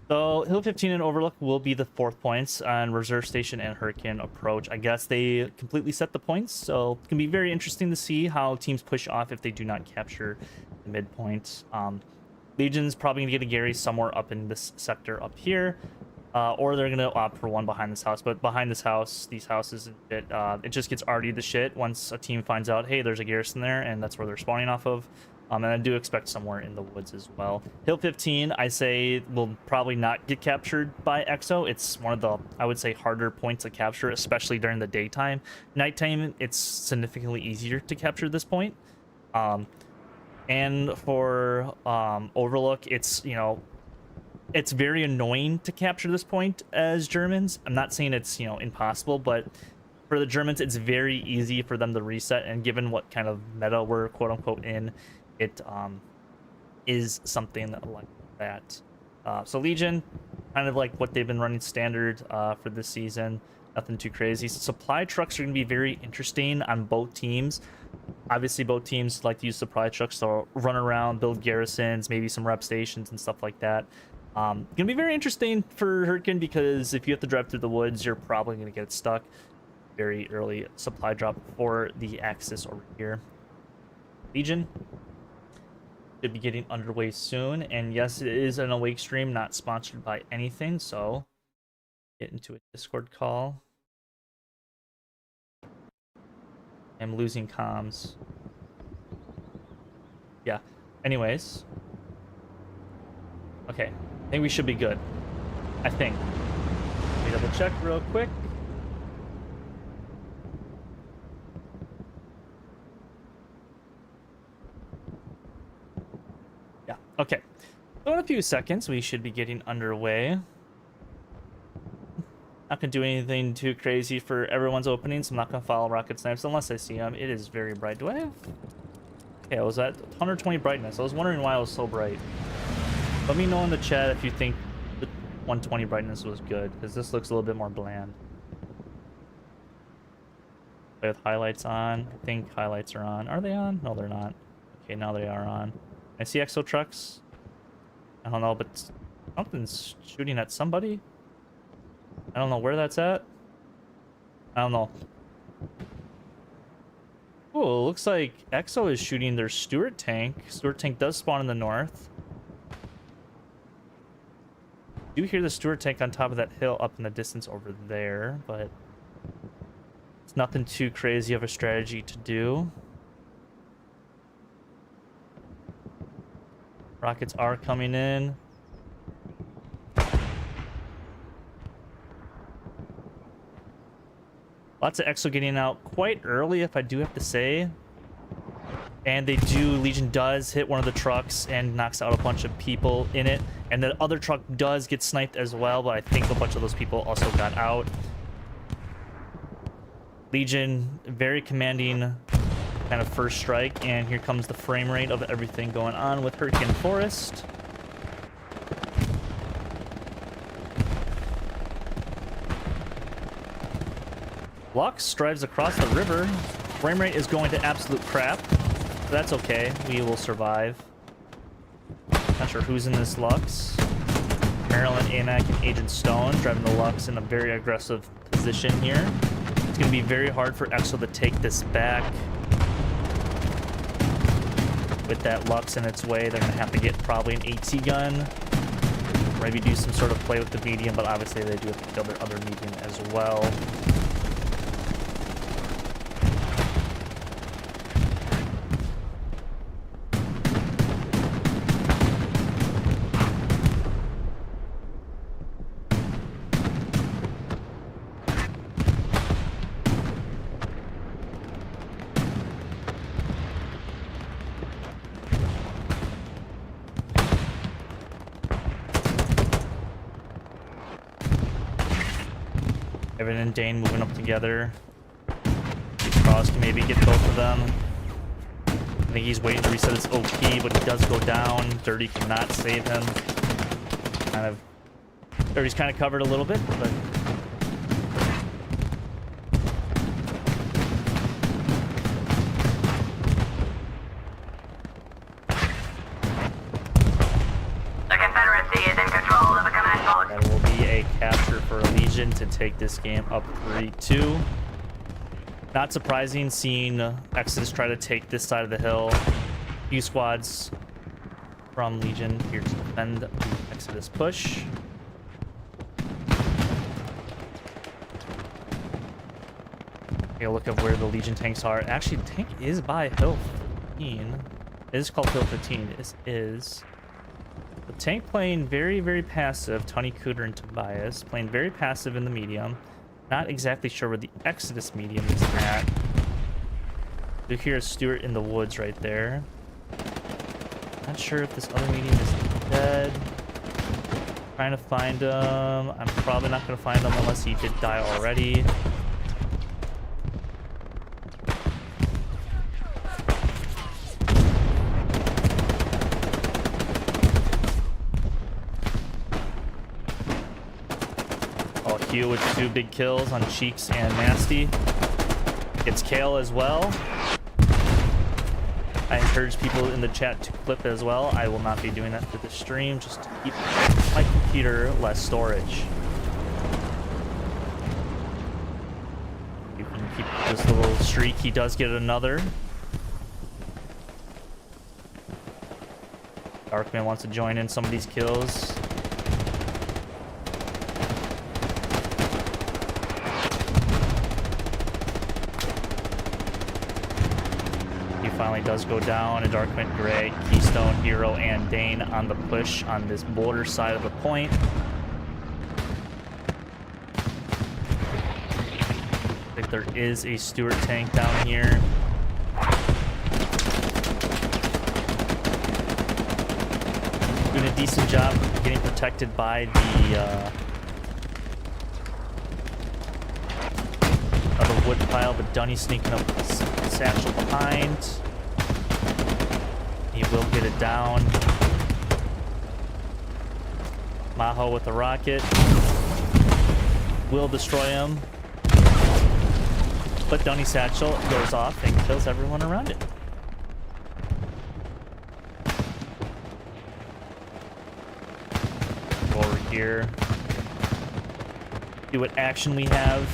So Hill 15 and Overlook will be the 4th points, and Reserve Station and Hurtgen approach. I guess they completely set the points, so it's going to be very interesting to see how teams push off if they do not capture the midpoint. Legion's probably going to get a Gary somewhere up in this sector up here, or they're going to opt for one behind this house. But behind this house, these houses, it just gets arty to shit once a team finds out, hey, there's a garrison there, and that's where they're spawning off of. And I do expect somewhere in the woods as well. Hill 15, I say, will probably not get captured by EXO. It's one of the, I would say, harder points to capture, especially during the daytime. Nighttime, it's significantly easier to capture this point. And for Overlook, it's, you know, it's very annoying to capture this point as Germans. I'm not saying it's, you know, impossible, but for the Germans, it's very easy for them to reset. And given what kind of meta we're quote-unquote in, it is something like that. So Legion, kind of like what they've been running standard for this season. Nothing too crazy. Supply trucks are going to be very interesting on both teams. Obviously, both teams like to use supply trucks to run around, build garrisons, maybe some rep stations and stuff like that. Going to be very interesting for Hurtgen because if you have to drive through the woods, you're probably going to get stuck. Very early supply drop for the Axis over here. Legion should be getting underway soon, and yes, it is an awake stream, not sponsored by anything, so get into a Discord call. I'm losing comms. Yeah, anyways. Okay, I think we should be good. I think. Let me double check real quick. Yeah, okay. So in a few seconds, we should be getting underway. Not gonna do anything too crazy for everyone's opening, so I'm not gonna follow rocket snipes unless I see them. It is very bright. Do I have... Okay, I was at 120 brightness. I was wondering why it was so bright. Let me know in the chat if you think the 120 brightness was good, because this looks a little bit more bland. Play with highlights on. I think highlights are on. Are they on? No, they're not. Okay, now they are on. I see exo trucks. I don't know, but something's shooting at somebody. I don't know where that's at. I don't know. Oh, looks like EXO is shooting their Stuart tank. Stuart tank does spawn in the north. You hear the Stuart tank on top of that hill up in the distance over there, but it's nothing too crazy of a strategy to do. Rockets are coming in. Lots of EXO getting out quite early, if I do have to say. And they do, Legion does hit one of the trucks and knocks out a bunch of people in it. And the other truck does get sniped as well, but I think a bunch of those people also got out. Legion, very commanding kind of first strike. And here comes the frame rate of everything going on with Hurtgen Forest. Lux drives across the river. Frame rate is going to absolute crap. That's okay. We will survive. Not sure who's in this Lux. Marilyn, Amac, and Agent Stone driving the Lux in a very aggressive position here. It's going to be very hard for EXO to take this back. With that Lux in its way, they're going to have to get probably an AT gun. Maybe do some sort of play with the medium, but obviously they do have to kill their other medium as well. Evan and Dane moving up together. Cross can maybe get both of them. I think he's waiting to reset his OP, but he does go down. Dirty cannot save him. Dirty's kind of covered a little bit, but... The Confederacy is in control of the command Legion to take this game up 3-2. Not surprising seeing Exodus try to take this side of the hill. Few squads from Legion here to defend the Exodus push. Take a look at where the Legion tanks are. Actually, the tank is by Hill 15. It is called Hill 15. This is the tank playing very, very passive. Tony Cooter and Tobias playing very passive in the medium. Not exactly sure where the Exodus medium is at. You hear Stuart in the woods right there. Not sure if this other medium is dead. Trying to find him. I'm probably not going to find him unless he did die already. Oh, Hugh with 2 big kills on Cheeks and Nasty. Gets Kale as well. I encourage people in the chat to clip as well. I will not be doing that for the stream, just to keep my computer less storage. You can keep this little streak. He does get another. Darkman wants to join in some of these kills. Finally does go down. A Darkman, Greg, Keystone, Hero, and Dane on the push on this border side of the point. I think there is a Stuart tank down here. Doing a decent job getting protected by the other wood pile, but Dunny sneaking up Satchel behind. He will get it down. Maho with the rocket. Will destroy him. But Dunny Satchel goes off and kills everyone around it. Go over here. See what action we have.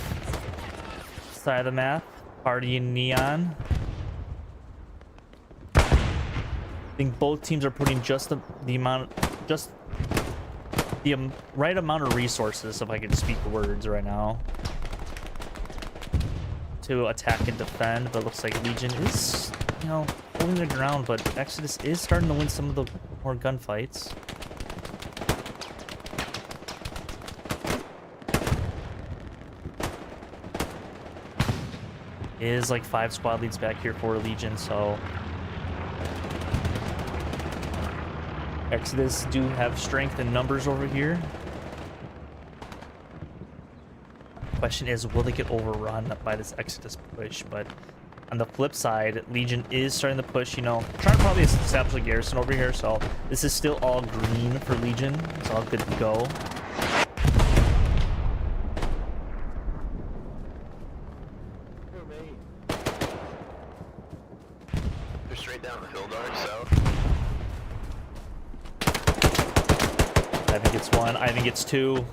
Side of the map. Party in Neon. I think both teams are putting just the right amount of resources, if I could speak the words right now, to attack and defend. But it looks like Legion is, you know, holding the ground, but Exodus is starting to win some of the more gunfights. Is like 5 squad leads back here for Legion, so Exodus do have strength in numbers over here. Question is, will they get overrun by this Exodus push? But on the flip side, Legion is starting to push, you know, trying to probably establish a garrison over here, so this is still all green for Legion. It's all good to go. They're straight down the hill, dark south. Ivan gets 1, Ivan gets 2.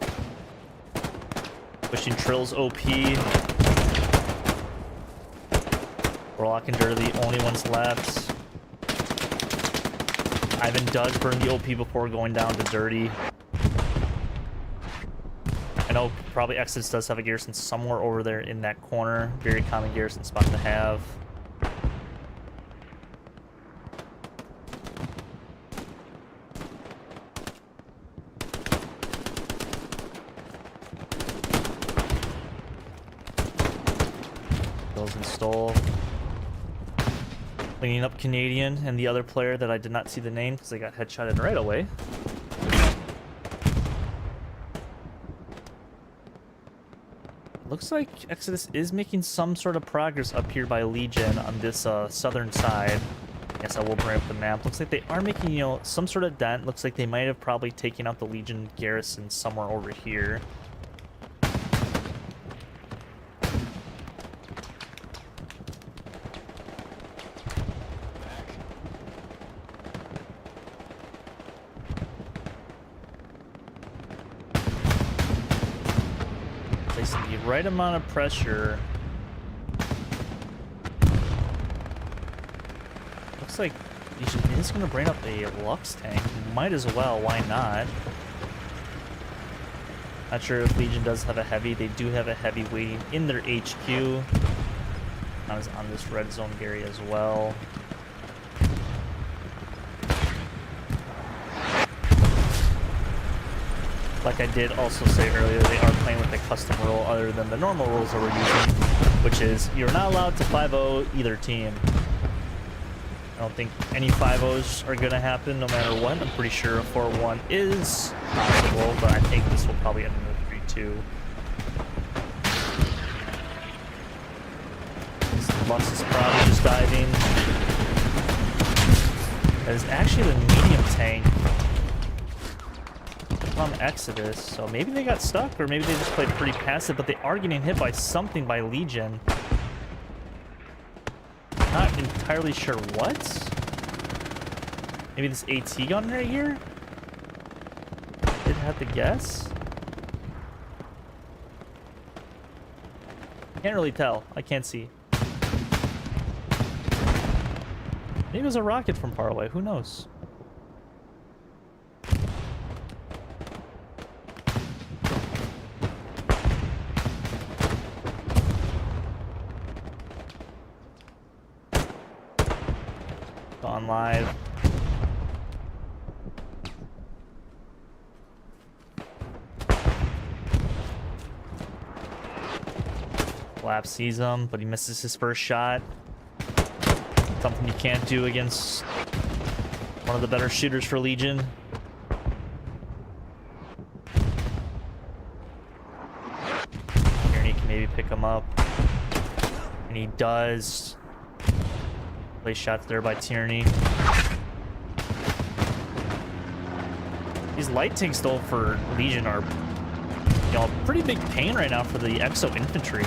Pushing Trill's OP. Warlock and Dirty, the only ones left. Ivan does burn the OP before going down to Dirty. I know probably Exodus does have a garrison somewhere over there in that corner. Very common garrison spot to have. And stole. Cleaning up Canadian and the other player that I did not see the name because they got headshotted right away. Looks like Exodus is making some sort of progress up here by Legion on this southern side. Yes, I will bring up the map. Looks like they are making, you know, some sort of dent. Looks like they might have probably taken out the Legion garrison somewhere over here. Placing the right amount of pressure. Looks like Legion is going to bring up a Lux tank. Might as well, why not? Not sure if Legion does have a heavy. They do have a heavy waiting in their HQ. I was on this red zone area as well. Like I did also say earlier, they are playing with a custom rule other than the normal rules that we're using, which is you're not allowed to 5-0 either team. I don't think any 5-0s are going to happen no matter what. I'm pretty sure a 4-1 is possible, but I think this will probably end in a 3-2. This Lux is probably just diving. That is actually the medium tank from Exodus, so maybe they got stuck, or maybe they just played pretty passive, but they are getting hit by something by Legion. Not entirely sure what. Maybe this AT gun right here? Did have to guess. Can't really tell. I can't see. Maybe it was a rocket from far away. Who knows? Gone live. Lap sees him, but he misses his first shot. Something you can't do against one of the better shooters for Legion. Tierney can maybe pick him up. And he does. Play shots there by Tierney. These light tanks though for Legion are, you know, pretty big pain right now for the Exo infantry.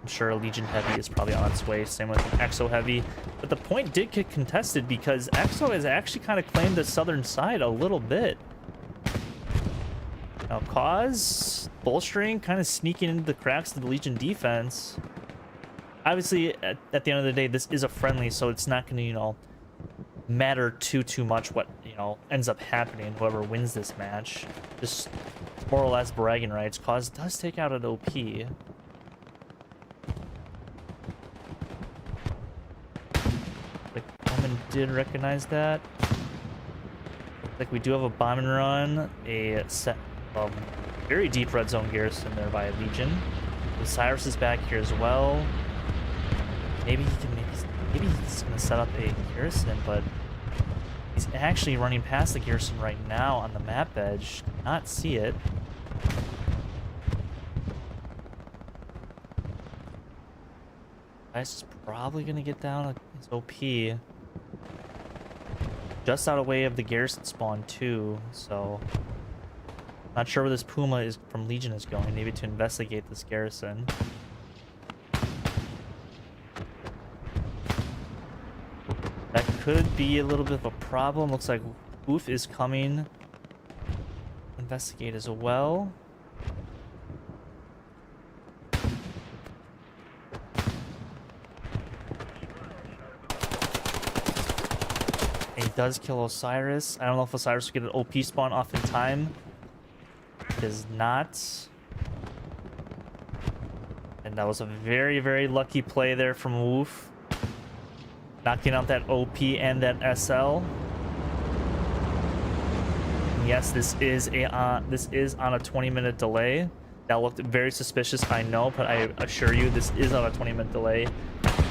I'm sure a Legion Heavy is probably on its way, same with an Exo Heavy. But the point did get contested because Exo has actually kind of claimed the southern side a little bit. Now, Cause, bolstering, kind of sneaking into the cracks of the Legion defense. Obviously, at the end of the day, this is a friendly, so it's not going to, you know, matter too much what, you know, ends up happening, whoever wins this match. Just more or less bragging rights. Cause does take out an OP. Like, Bowman did recognize that. Like, we do have a bomb and run, a set. Very deep red zone garrison there by Legion. Osiris is back here as well. Maybe he can maybe he's gonna set up a garrison, but he's actually running past the garrison right now on the map edge. Cannot see it. Dice is probably gonna get down his OP. Just out of way of the garrison spawn too, so not sure where this Puma is from Legion is going, maybe to investigate this garrison. That could be a little bit of a problem. Looks like Oof is coming. Investigate as well. And he does kill Osiris. I don't know if Osiris will get an OP spawn off in time. Does not. And that was a very lucky play there from Woof, knocking out that OP and that SL. And yes, this is on a 20-minute delay. That looked very suspicious, I know, but I assure you this is on a 20-minute delay.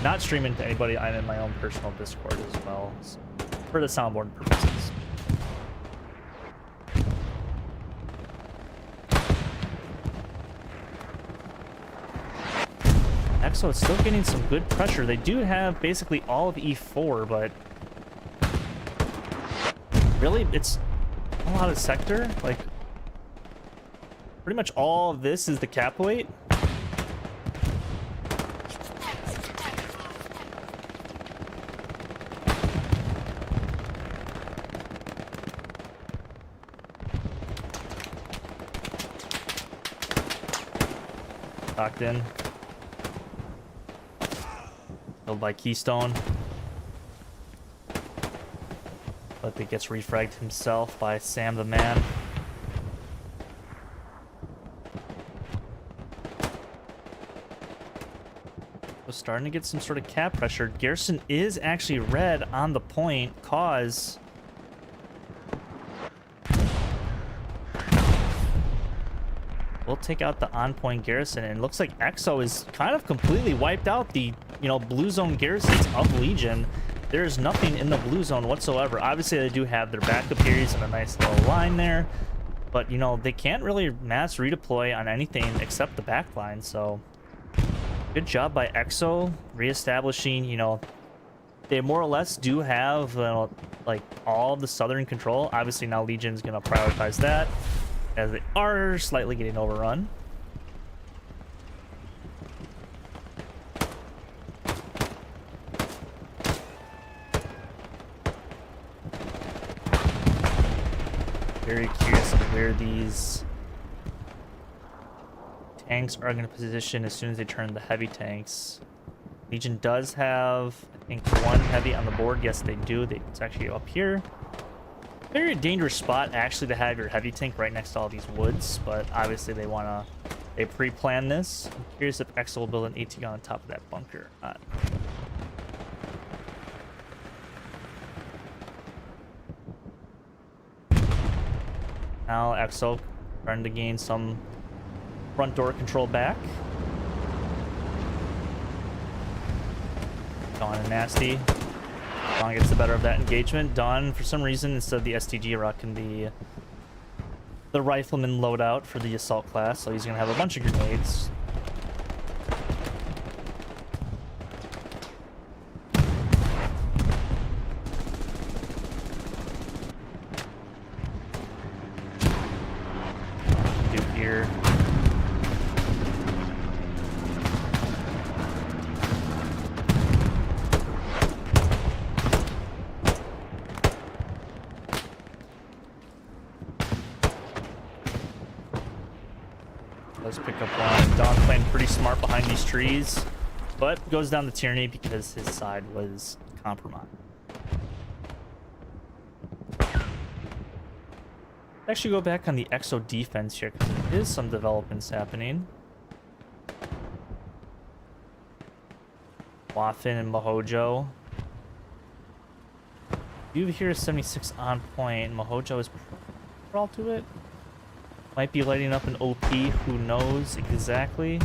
Not streaming to anybody. I'm in my own personal Discord as well, so, for the soundboard purposes. Exo is still getting some good pressure. They do have basically all of E4, but really it's a lot of sector. Like, pretty much all of this is the capoate. Locked in. Killed by Keystone. But it gets refragged himself by Sam the Man. So starting to get some sort of cap pressure. Garrison is actually red on the point, cause we'll take out the on-point Garrison, and it looks like Exo is kind of completely wiped out the, you know, blue zone garrisons of Legion. There's nothing in the blue zone whatsoever. Obviously, they do have their backup areas and a nice little line there, but, you know, they can't really mass redeploy on anything except the back line, so good job by Exo reestablishing, you know, they more or less do have, like, all the southern control. Obviously, now Legion's going to prioritize that, as they are slightly getting overrun. Very curious of where these tanks are going to position as soon as they turn the heavy tanks. Legion does have, I think, one heavy on the board. Yes, they do. It's actually up here. Very dangerous spot, actually, to have your heavy tank right next to all these woods, but obviously they pre-plan this. I'm curious if Exo will build an AT on top of that bunker or not. Now Exo trying to gain some front door control back. Dawn and Nasty. Dawn gets the better of that engagement. Dawn, for some reason, instead of the STG, rocking the rifleman loadout for the assault class, so he's gonna have a bunch of grenades. Do here. Let's pick up one. Dawn playing pretty smart behind these trees, but goes down the Tyranny because his side was compromised. Actually go back on the Exo defense here because there is some developments happening. Waffen and Mahojo. You hear 76 on point. Mahojo is crawl to it. Might be lighting up an OP, who knows exactly.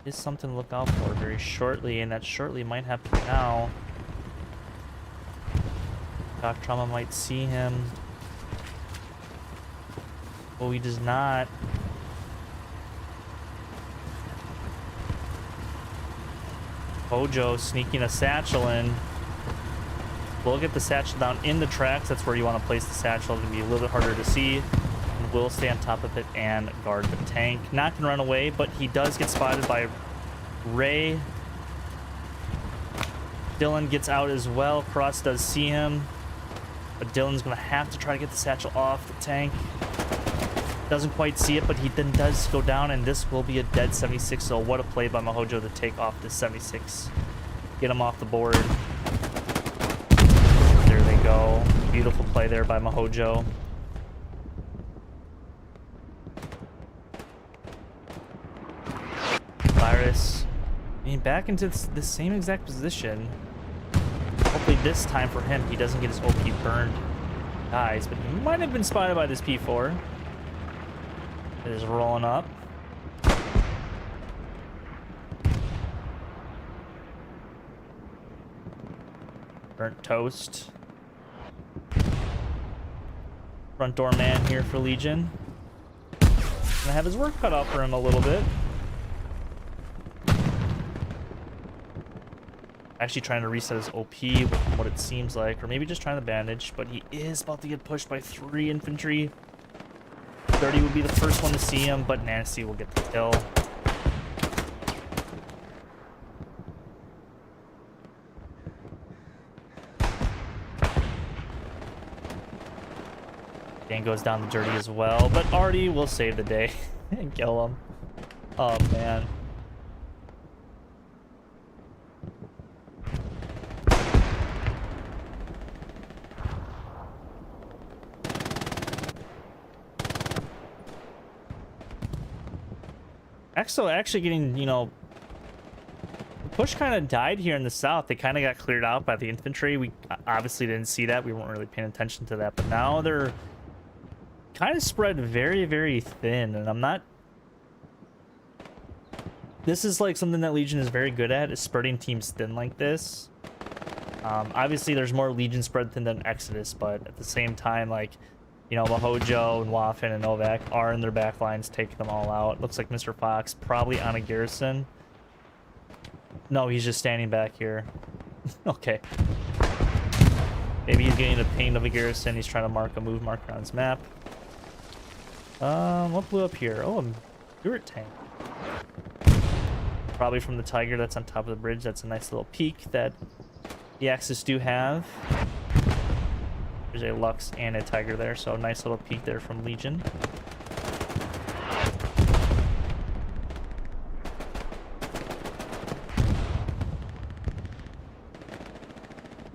Is something to look out for very shortly, and that shortly might happen now. Doc Trauma might see him. Oh, he does not. Hojo sneaking a satchel in. We'll get the satchel down in the tracks. That's where you want to place the satchel. It's going to be a little bit harder to see. And we'll stay on top of it and guard the tank. Not going to run away, but he does get spotted by Ray. Dylan gets out as well. Cross does see him. But Dylan's going to have to try to get the satchel off the tank. Doesn't quite see it, but he then does go down, and this will be a dead 76. So what a play by Mahojo to take off this 76. Get him off the board. There they go. Beautiful play there by Mahojo. Virus. I mean, back into the same exact position. Hopefully this time for him, he doesn't get his OP burned. Dies, but he might have been spotted by this P4. It is rolling up. Burnt toast. Front door man here for Legion. Gonna have his work cut out for him a little bit. Actually trying to reset his OP with what it seems like, or maybe just trying to bandage, but he is about to get pushed by 3 infantry. 30 would be the first one to see him, but Nasty will get the kill. Dan goes down the dirty as well, but Artie will save the day and kill him. Oh man. Exo actually getting, you know, push kind of died here in the south. They kind of got cleared out by the infantry. We obviously didn't see that. We weren't really paying attention to that. But now they're kind of spread very, very thin. And I'm not... This is like something that Legion is very good at, is spreading teams thin like this. Obviously, there's more Legion spread thin than Exodus. But at the same time, like... You know, Mahojo and Waffen and Novak are in their back lines, taking them all out. Looks like Mr. Fox probably on a garrison. No, he's just standing back here. Okay. Maybe he's getting a pain of a garrison. He's trying to mark a move marker on his map. What blew up here? Oh, a turret tank. Probably from the Tiger that's on top of the bridge. That's a nice little peak that the Axis do have. There's a Lux and a Tiger there, so nice little peek there from Legion.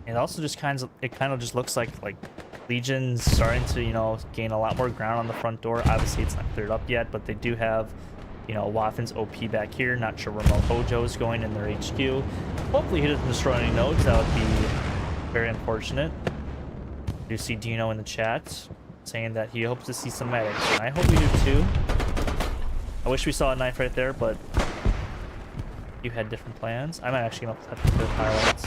It also just kind of just looks like Legion's starting to, you know, gain a lot more ground on the front door. Obviously, it's not cleared up yet, but they do have, you know, Waffen's OP back here. Not sure where Mohojo is going in their HQ. Hopefully, he doesn't destroy any nodes. That would be very unfortunate. I do see Dino in the chat saying that he hopes to see some medics, and I hope we do too. I wish we saw a knife right there, but you had different plans. I'm actually gonna have to put highlights.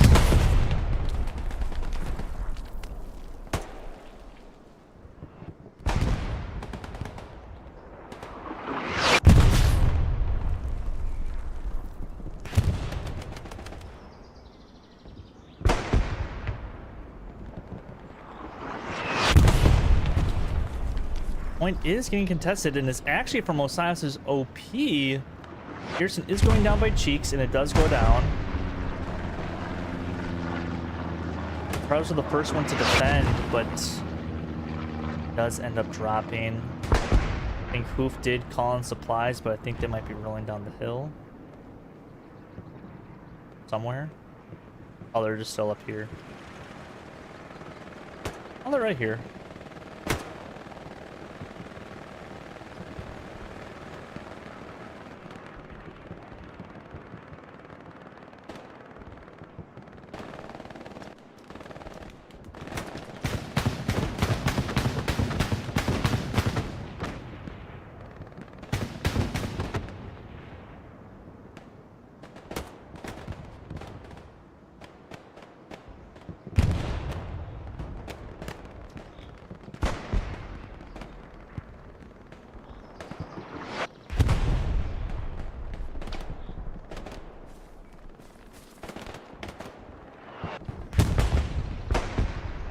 Point is getting contested, and it's actually from Osiris's OP. Pearson is going down by Cheeks, and it does go down. Probably the first one to defend, but does end up dropping. I think Hoof did call in supplies, but I think they might be rolling down the hill somewhere. Oh, they're just still up here. Oh, they're right here.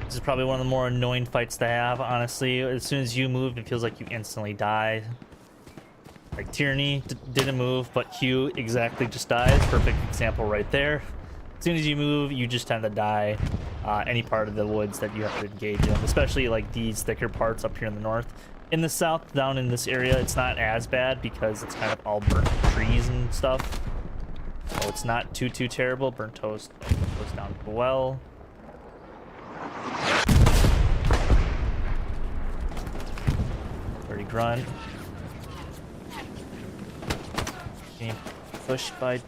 This is probably one of the more annoying fights to have, honestly. As soon as you move, it feels like you instantly die. Like Tyranny didn't move, but Q exactly just dies. Perfect example right there. As soon as you move, you just tend to die. Any part of the woods that you have to engage in, especially like these thicker parts up here in the north. In the south, down in this area, it's not as bad because it's kind of all burnt trees and stuff. So it's not too terrible. Burnt toast goes down well. Dirty grunt. Getting pushed by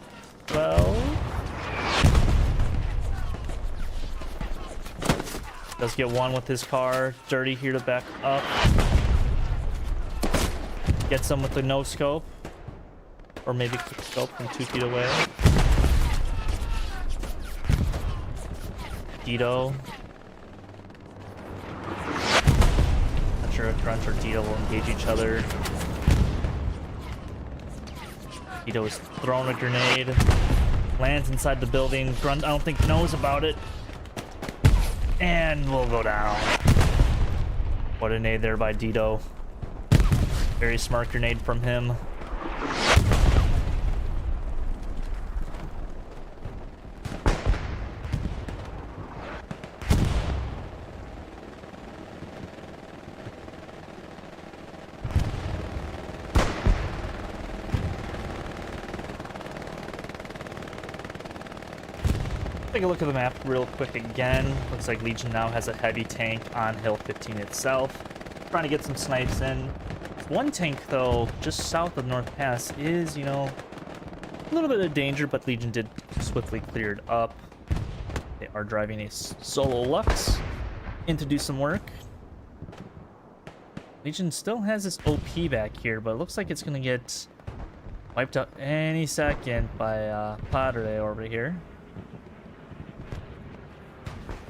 12. Does get one with his car. Dirty here to back up. Gets him with the no scope. Or maybe quick scope from 2 feet away. Dito. Not sure if Grunt or Dito will engage each other. Dito is throwing a grenade. Lands inside the building. Grunt, I don't think, knows about it. And we'll go down. What a nade there by Dito. Very smart grenade from him. Take a look at the map real quick again. Looks like Legion now has a heavy tank on Hill 15 itself. Trying to get some snipes in. One tank, though, just south of North Pass is, you know, a little bit of danger, but Legion did swiftly clear it up. They are driving a solo Lux in to do some work. Legion still has this OP back here, but it looks like it's going to get wiped out any second by Padre over here.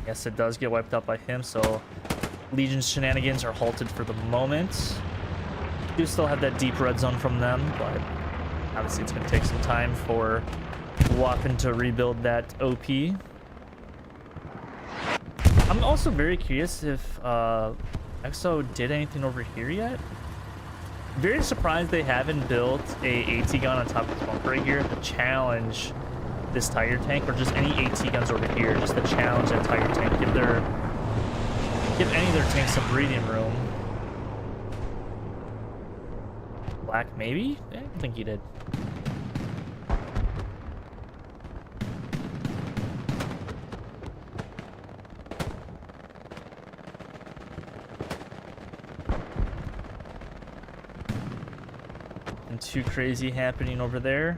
Yes, it does get wiped out by him, so Legion's shenanigans are halted for the moment. Do still have that deep red zone from them, but obviously it's going to take some time for Waffen to rebuild that OP. I'm also very curious if EXO did anything over here yet. Very surprised they haven't built a AT gun on top of the bunker right here to challenge this Tiger tank, or just any AT guns over here, just to challenge that Tiger tank. Give any of their tanks some breathing room. Black, maybe? I don't think he did. Nothing too crazy happening over there.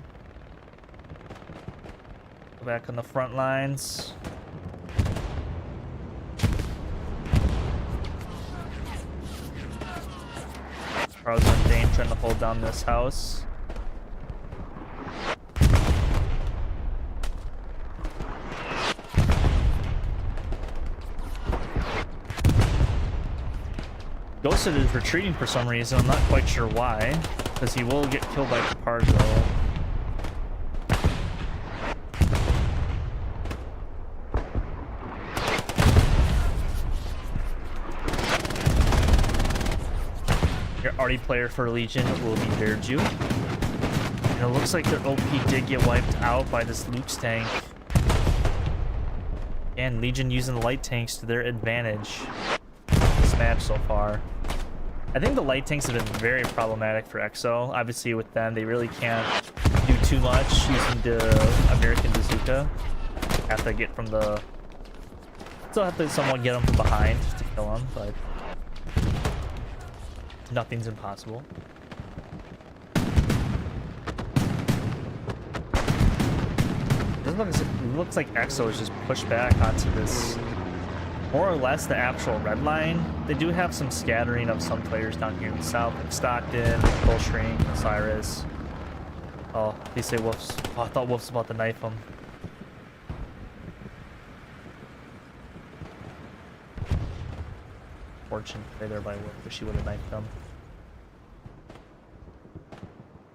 Go back on the front lines. Charles and Dane trying to hold down this house. Ghosted is retreating for some reason. I'm not quite sure why, because he will get killed by Caparzo. Your arty player for Legion will be Verju. And it looks like their OP did get wiped out by this Luke's tank. And Legion using the light tanks to their advantage this match so far. I think the light tanks have been very problematic for EXO. Obviously with them, they really can't do too much using the American bazooka. Have to get from the... Still have to somewhat get them from behind to kill them, but... nothing's impossible. It looks like EXO is just pushed back onto this, more or less the actual red line. They do have some scattering of some players down here in the south, like Stockton, Bullshrink, Osiris. Oh, they say Wolf's. Oh, I thought Wolf's about to knife him. Fortune play there by Wolf. Wish he would have knifed them.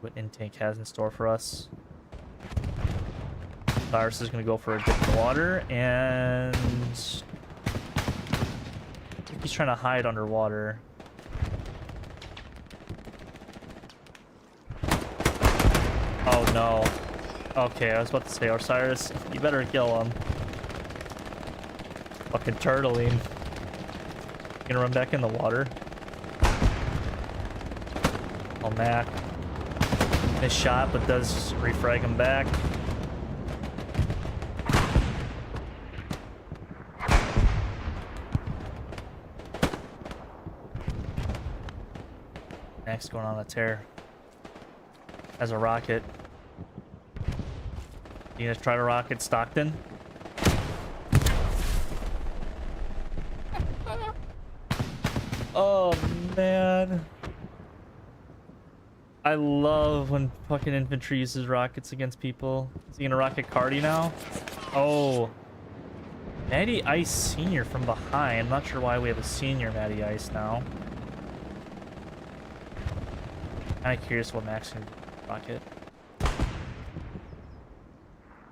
What intake has in store for us. Cyrus is going to go for a dip in the water, and I think he's trying to hide underwater. Oh no. Okay, I was about to say, Osiris, you better kill him. Fucking turtling. Gonna run back in the water. Oh, Mac. Missed shot, but does refrag him back. Mac's going on a tear. As a rocket. You guys try to rocket Stockton? Oh man, I love when fucking infantry uses rockets against people. Is he gonna rocket Cardi now? Oh, Matty Ice Senior from behind. I'm not sure why we have a senior Matty Ice now. Kind of curious what Max can rocket.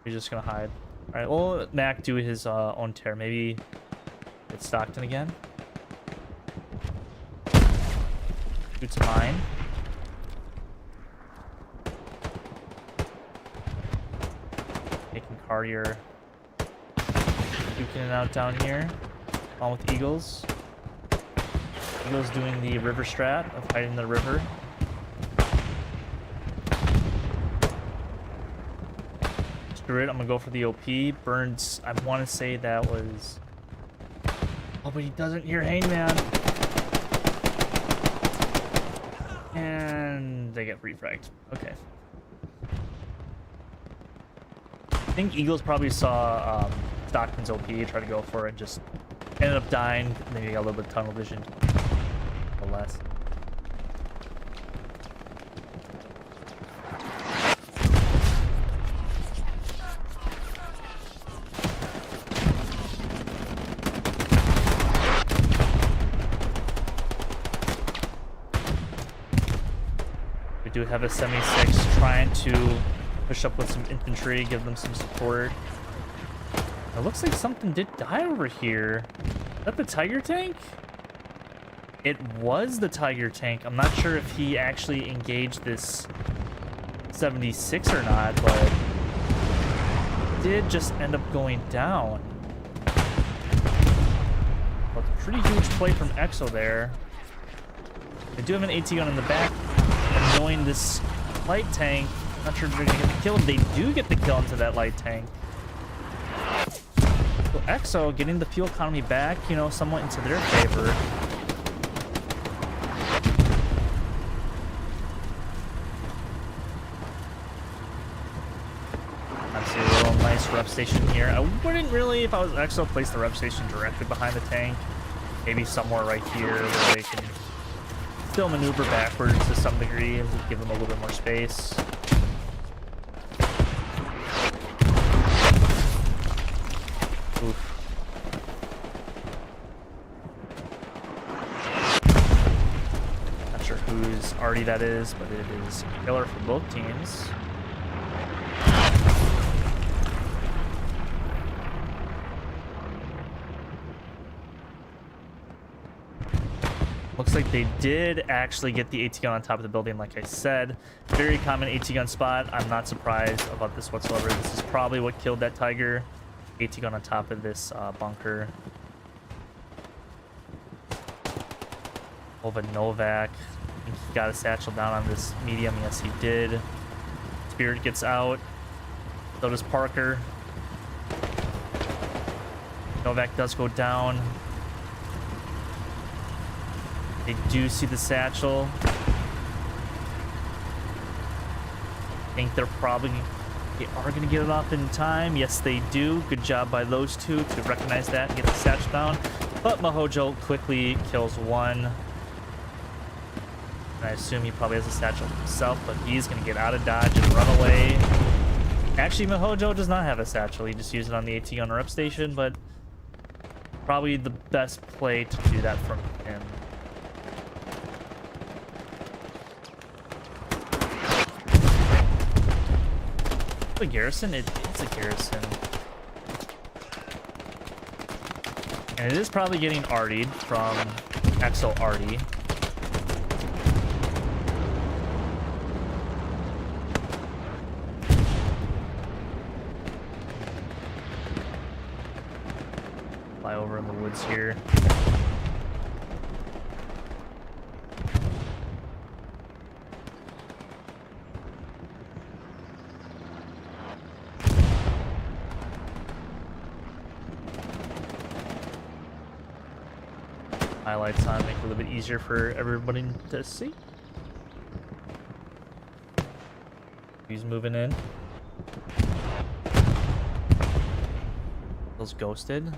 He's just gonna hide. All right, we'll let Mac do his own tear. Maybe it's Stockton again. Shoots mine. Taking Cartier. Duking it out down here. On with Eagles. Eagles doing the river strat of hiding the river. Screw it, I'm gonna go for the OP. Burns, I want to say that was... Oh, but he doesn't hear Hangman. And they get refragged. Okay. I think Eagles probably saw Stockman's OP, tried to go for it, just ended up dying. Maybe got a little bit of tunnel vision. Or less. We do have a semi-6 trying to push up with some infantry, give them some support. It looks like something did die over here. Is that the Tiger tank? It was the Tiger tank. I'm not sure if he actually engaged this 76 or not, but it did just end up going down. Well, it's a pretty huge play from Exo there. They do have an AT gun in the back, annoying this light tank. Not sure if they're gonna get the kill. They do get the kill into that light tank. So Exo getting the fuel economy back, you know, somewhat into their favor. Obviously, a little nice rep station here. I wouldn't really, if I was Exo, place the rep station directly behind the tank. Maybe somewhere right here where they can still maneuver backwards to some degree and give them a little bit more space. Oof. Not sure whose arty that is, but it is a killer for both teams. Looks like they did actually get the AT gun on top of the building, like I said. Very common AT gun spot. I'm not surprised about this whatsoever. This is probably what killed that Tiger. AT gun on top of this bunker. Over Novak. I think he got a satchel down on this medium. Yes, he did. Spirit gets out. So does Parker. Novak does go down. They do see the satchel. I think they are going to get it off in time. Yes, they do. Good job by those two to recognize that and get the satchel down. But Mahojo quickly kills one. And I assume he probably has a satchel himself, but he's going to get out of dodge and run away. Actually, Mahojo does not have a satchel. He just used it on the AT gun rep station, but probably the best play to do that from him. A garrison? It's a garrison. And it is probably getting artied from Exo Arty. Fly over in the woods here. Highlights on, make it a little bit easier for everybody to see. He's moving in. Feels ghosted.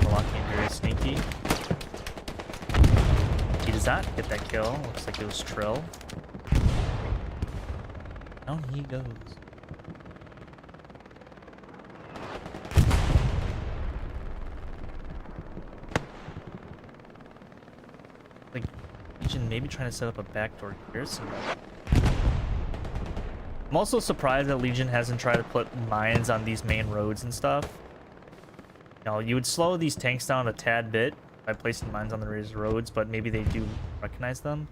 Locking very sneaky. He does not get that kill. Looks like it was Trill. Down he goes. Like, Legion maybe trying to set up a backdoor garrison. I'm also surprised that Legion hasn't tried to put mines on these main roads and stuff. You know, you would slow these tanks down a tad bit by placing mines on the raised roads, but maybe they do recognize them.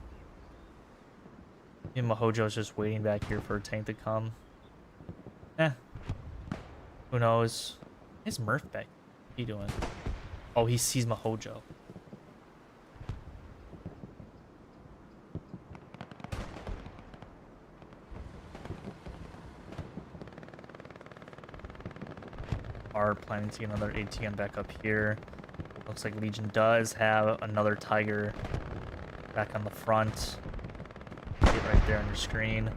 And Mahojo's just waiting back here for a tank to come. Who knows? Where's Murph back? What are you doing? Oh, he sees Mahojo. are planning to get another AT gun back up here. Looks like Legion does have another Tiger back on the front. See it right there on your screen.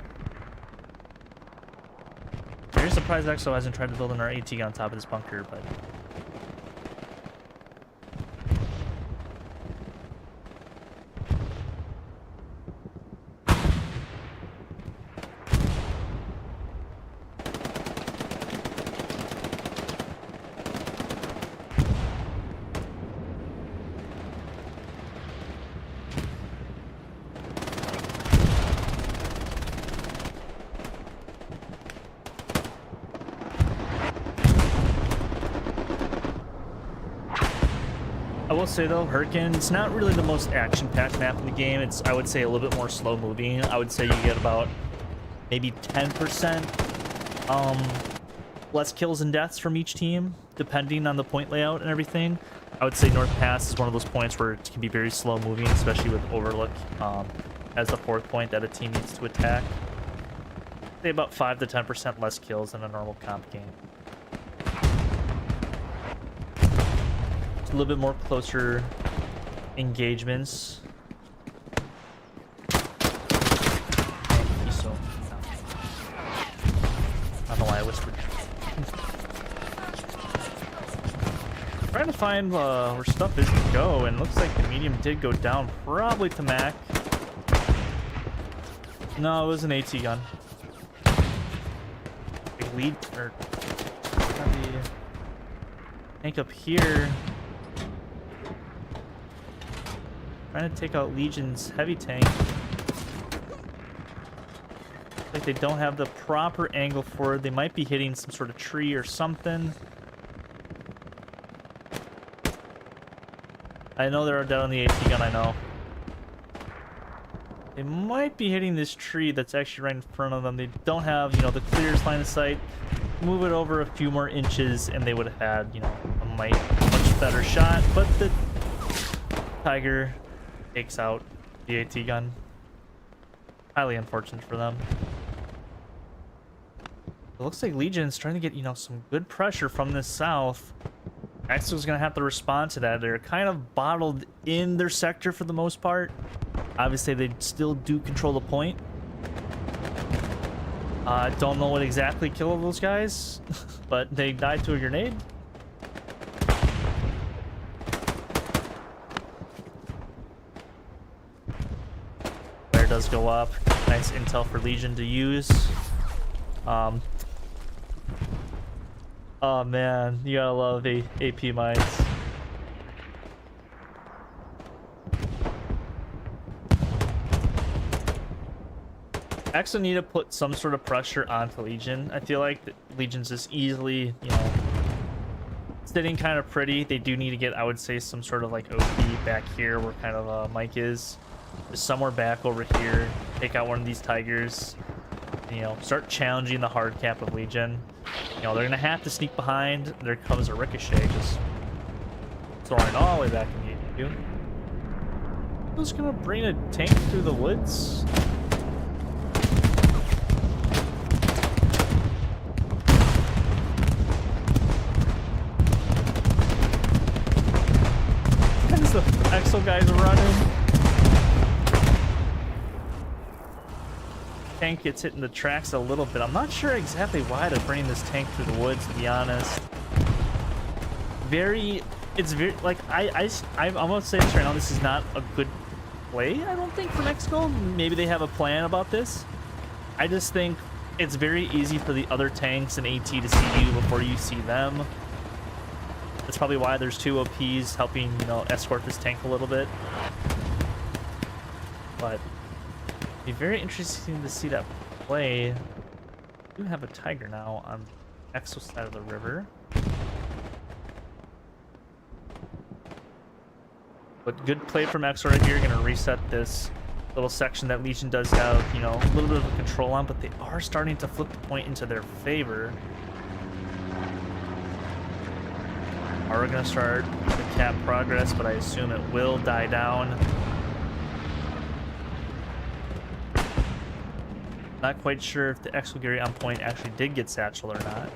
Very surprised Exo hasn't tried to build another AT gun on top of this bunker, but I will say though, Hurtgen, it's not really the most action-packed map in the game. It's, I would say, a little bit more slow-moving. I would say you get about maybe 10% less kills and deaths from each team, depending on the point layout and everything. I would say North Pass is one of those points where it can be very slow-moving, especially with Overlook as the 4th point that a team needs to attack. I'd say about 5 to 10% less kills than a normal comp game. A little bit more closer engagements. I don't know why I whispered. Trying to find where stuff is to go, and looks like the medium did go down, probably to Mac. No, it was an AT gun. Big lead, or tank up here. Trying to take out Legion's heavy tank. Like they don't have the proper angle for it. They might be hitting some sort of tree or something. I know they're dead on the AT gun, I know. They might be hitting this tree that's actually right in front of them. They don't have, you know, the clearest line of sight. Move it over a few more inches and they would have had, you know, a much better shot. But the Tiger takes out the AT gun. Highly unfortunate for them. It looks like Legion's trying to get, you know, some good pressure from the south. Exo's gonna have to respond to that. They're kind of bottled in their sector for the most part. Obviously, they still do control the point. I don't know what exactly killed those guys, but they died to a grenade. Flare does go up. Nice intel for Legion to use. Oh man, you gotta love the AP mines. Exo need to put some sort of pressure onto Legion. I feel like the Legion's just easily, you know, sitting kind of pretty. They do need to get, I would say, some sort of like OP back here where kind of Mike is. Just somewhere back over here. Take out one of these Tigers. You know, start challenging the hard cap of Legion. You know, they're gonna have to sneak behind. There comes a ricochet, just throwing all the way back in the AQ. Who's gonna bring a tank through the woods? As the Exo guys are running. Tank gets hit in the tracks a little bit. I'm not sure exactly why they're bringing this tank through the woods, to be honest. It's very, like, I'm gonna say this right now, this is not a good play, I don't think, for Mexico. Maybe they have a plan about this. I just think it's very easy for the other tanks and AT to see you before you see them. That's probably why there's two OPs helping, you know, escort this tank a little bit. But it'd be very interesting to see that play. We do have a Tiger now on the Exo side of the river. But good play from Exo right here. Gonna reset this little section that Legion does have, you know, a little bit of a control on, but they are starting to flip the point into their favor. Are gonna start the cap progress, but I assume it will die down. Not quite sure if the Exo Gary on point actually did get satchel or not.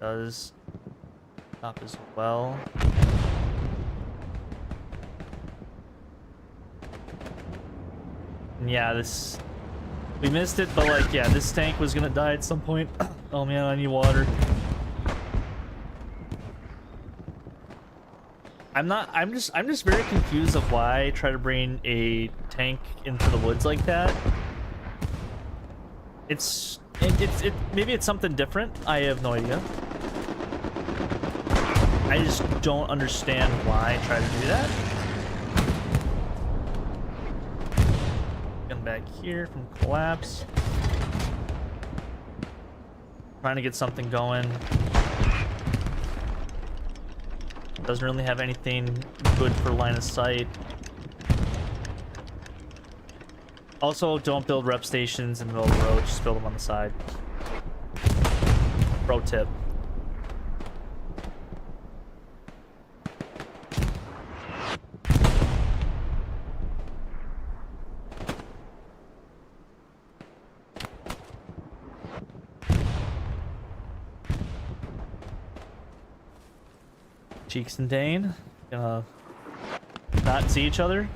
Does top as well. And yeah, this we missed it, but like yeah, this tank was gonna die at some point. Oh man, I need water. I'm just very confused of why I try to bring a tank into the woods like that. It's maybe it's something different. I have no idea. I just don't understand why I try to do that. Come back here from collapse. Trying to get something going. Doesn't really have anything good for line of sight. Also, don't build rep stations in the middle of the road, just build them on the side. Pro tip. Cheeks and Dane gonna not see each other.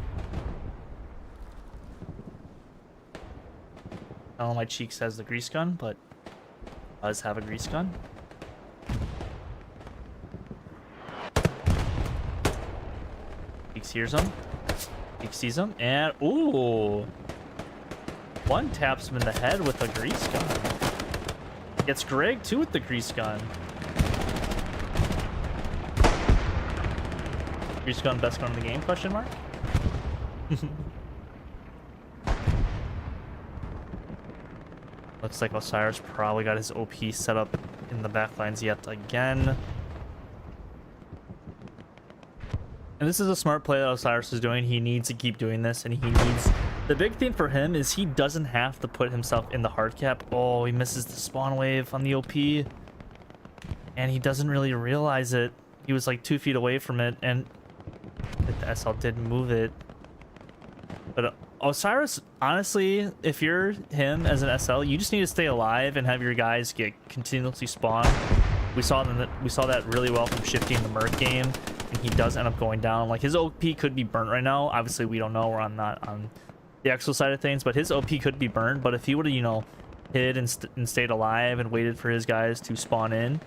I don't know my Cheeks has the grease gun, but does have a grease gun. Cheeks hears him. Cheeks sees him, and ooh, one taps him in the head with a grease gun. Gets Greg too with the grease gun. Grease gun, best gun in the game? Question mark. Looks like Osiris probably got his OP set up in the backlines yet again. And this is a smart play that Osiris is doing. He needs to keep doing this, and he needs... The big thing for him is he doesn't have to put himself in the hard cap. Oh, he misses the spawn wave on the OP. And he doesn't really realize it. He was like 2 feet away from it, and the SL did move it. But Osiris, honestly, if you're him as an SL, you just need to stay alive and have your guys get continuously spawn. We saw that really well from Shifty in the Merc game, and he does end up going down. Like, his OP could be burnt right now. Obviously, we don't know. We're not on the Exo side of things, but his OP could be burned. But if he would have, you know, hid and stayed alive and waited for his guys to spawn in,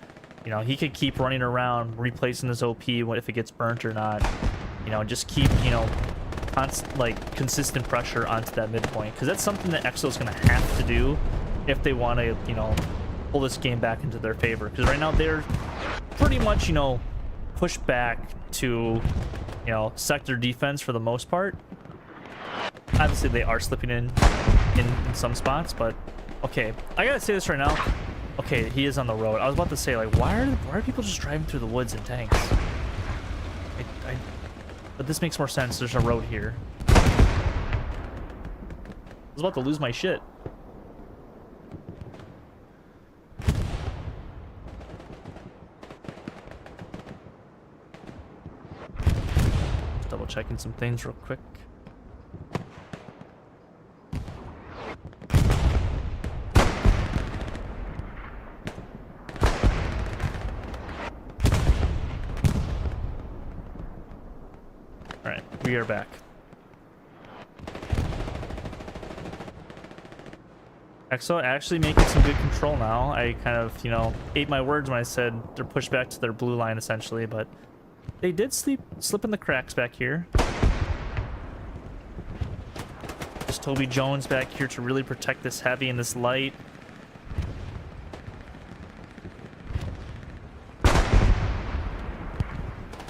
you know, he could keep running around, replacing his OP if it gets burnt or not. You know, just keep, you know, consistent pressure onto that midpoint, because that's something that Exo's going to have to do if they want to, you know, pull this game back into their favor. Because right now they're pretty much, you know, pushed back to, you know, sector defense for the most part. Obviously, they are slipping in some spots, but okay, I gotta say this right now. Okay, he is on the road. I was about to say, like, why are people just driving through the woods in tanks? But this makes more sense. There's a road here. I was about to lose my shit. Just double checking some things real quick. We are back. Exo actually making some good control now. I kind of, you know, ate my words when I said they're pushed back to their blue line essentially, but they did slip in the cracks back here. Just Toby Jones back here to really protect this heavy and this light.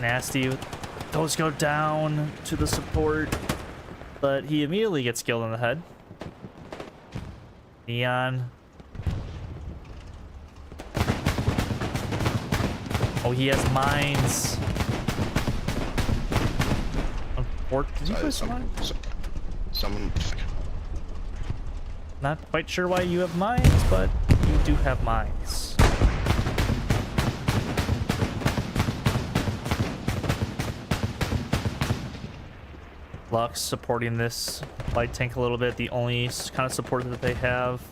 Nasty. Those go down to the support, but he immediately gets killed in the head. Neon. Oh, he has mines. Did you place mines? Someone. Not quite sure why you have mines, but you do have mines. Lux supporting this light tank a little bit, the only kind of support that they have.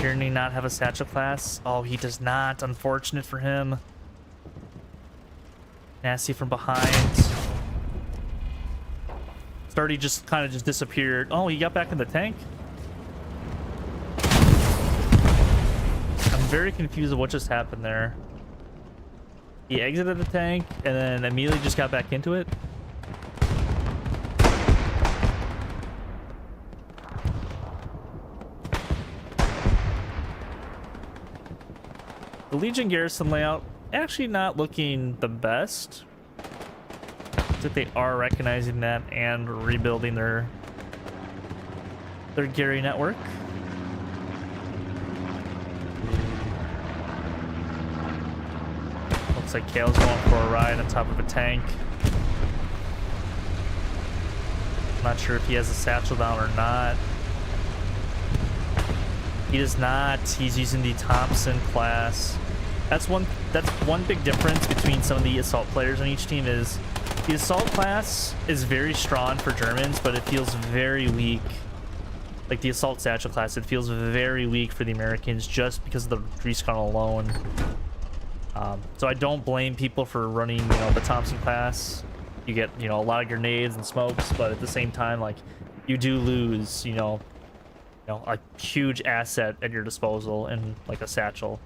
Tierney not have a satchel class? Oh, he does not. Unfortunate for him. Nasty from behind. Sturdy just kind of just disappeared. Oh, he got back in the tank? I'm very confused of what just happened there. He exited the tank and then immediately just got back into it. The Legion garrison layout actually not looking the best. That they are recognizing that and rebuilding their Gary network. Looks like Kale's going for a ride on top of a tank. Not sure if he has a satchel down or not. He does not. He's using the Thompson class. That's one big difference between some of the assault players on each team is the assault class is very strong for Germans, but it feels very weak. Like the assault satchel class, it feels very weak for the Americans just because of the respawn alone. So I don't blame people for running, the Thompson class. You get, a lot of grenades and smokes, but at the same time, like, you do lose, a huge asset at your disposal in like a satchel.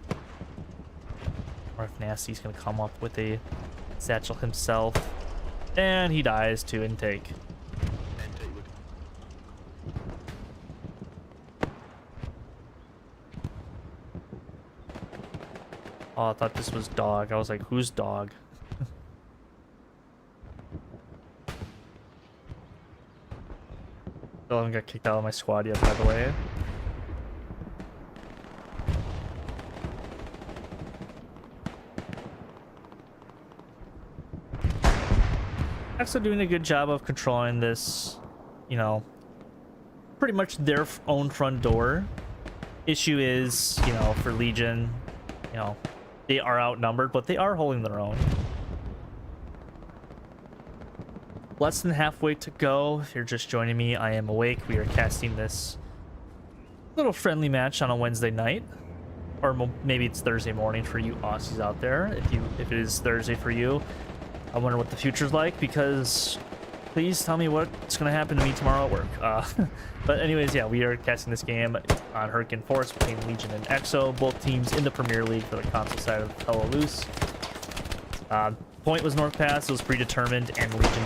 Or if Nasty's gonna come up with a satchel himself, and he dies to intake. Oh, I thought this was dog. I was like, who's dog? Still haven't got kicked out of my squad yet, by the way. Also doing a good job of controlling this, pretty much their own front door. Issue is, for Legion, they are outnumbered, but they are holding their own. Less than halfway to go. If you're just joining me, I am awake. We are casting this little friendly match on a Wednesday night, or maybe it's Thursday morning for you Aussies out there. If it is Thursday for you, I wonder what the future's like, because please tell me what's going to happen to me tomorrow at work. But anyways, yeah, we are casting this game on Hurtgen Forest between Legion and EXO, both teams in the Premier League for the console side of Hello Loose. Point was North Pass, it was predetermined, and Legion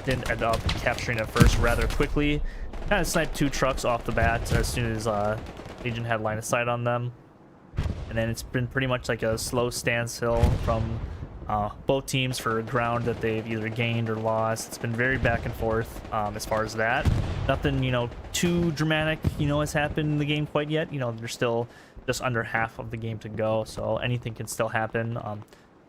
did end up capturing it first rather quickly. Kind of sniped 2 trucks off the bat as soon as Legion had line of sight on them. And then it's been pretty much like a slow standstill from both teams for ground that they've either gained or lost. It's been very back and forth as far as that. Nothing, too dramatic, has happened in the game quite yet. There's still just under half of the game to go, so anything can still happen.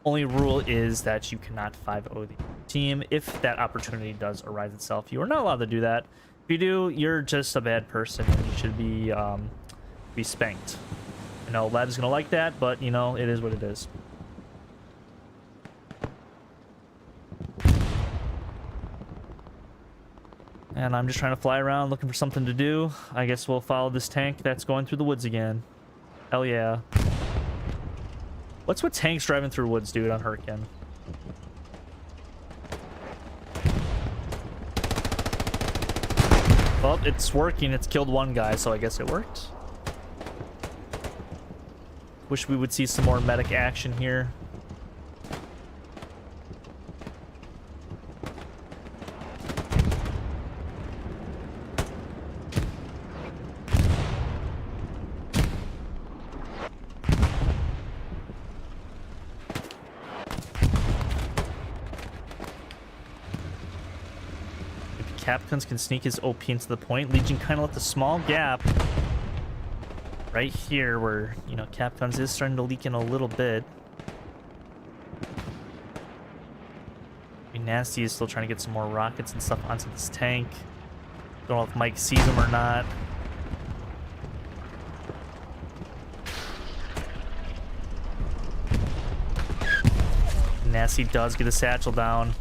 Only rule is that you cannot 5-0 the team. If that opportunity does arise itself, you are not allowed to do that. If you do, you're just a bad person and you should be spanked. Lev's gonna like that, but it is what it is. And I'm just trying to fly around looking for something to do. I guess we'll follow this tank that's going through the woods again. Hell yeah. What's with tanks driving through woods, dude, on Hurtgen? Well, it's working. It's killed one guy, so I guess it worked. Wish we would see some more medic action here. Capguns can sneak his OP into the point. Legion kind of left a small gap right here where, Capguns is starting to leak in a little bit. Nasty is still trying to get some more rockets and stuff onto this tank. Don't know if Mike sees him or not. Nasty does get a satchel down.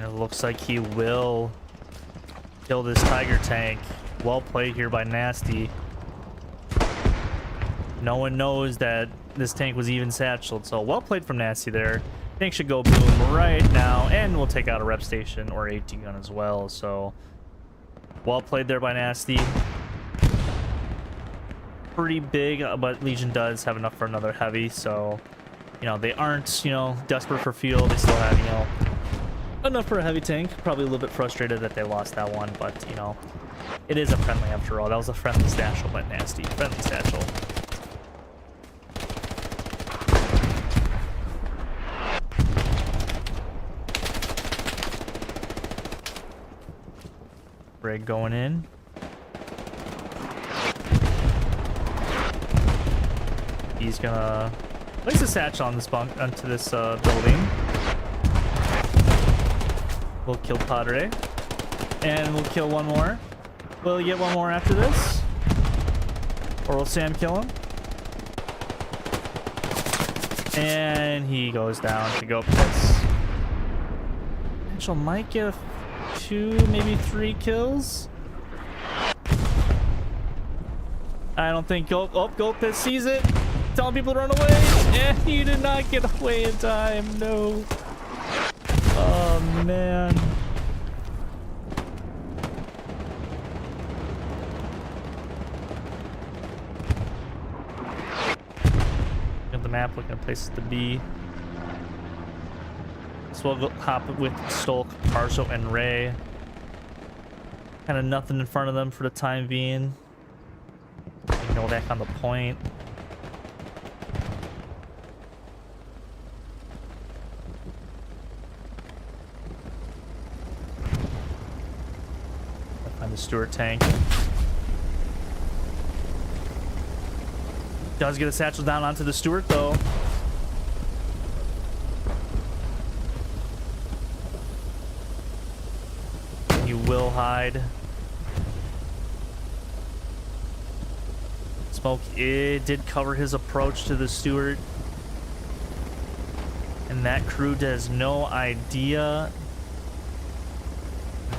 It looks like he will kill this Tiger tank. Well played here by Nasty. No one knows that this tank was even satcheled, so well played from Nasty there. Tank should go boom right now, and we'll take out a rep station or AT gun as well, so well played there by Nasty. Pretty big, but Legion does have enough for another heavy, so, you know, they aren't, you know, desperate for fuel. They still have, you know, enough for a heavy tank. Probably a little bit frustrated that they lost that one, but, you know, it is a friendly after all. That was a friendly satchel by Nasty. Friendly satchel. Rig going in. He's gonna place a satchel on this bunk onto this building. We'll kill Padre, and we'll kill one more. Will he get one more after this, or will Sam kill him? And he goes down to go piss. Mitchell might get a 2, maybe 3 kills. I don't think Go Piss sees it. Telling people to run away. And you did not get away in time. No. Oh, man. At the map, looking at places to be. So we'll go hop with Stolk, Parso, and Ray. Kind of nothing in front of them for the time being. Back on the point. Find the Stuart tank. Does get a satchel down onto the Stuart though. He will hide. Smoke, it did cover his approach to the Stuart. And that crew has no idea.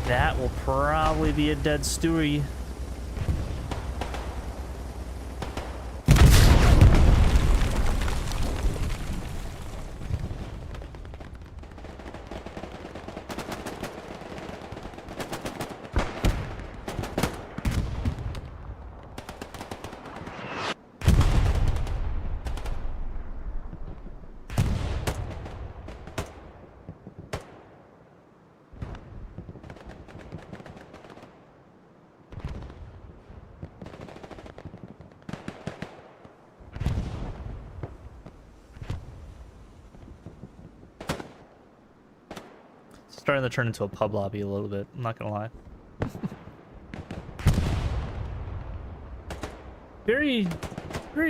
That will probably be a dead Stewie. Starting to turn into a pub lobby a little bit, I'm not gonna lie. Very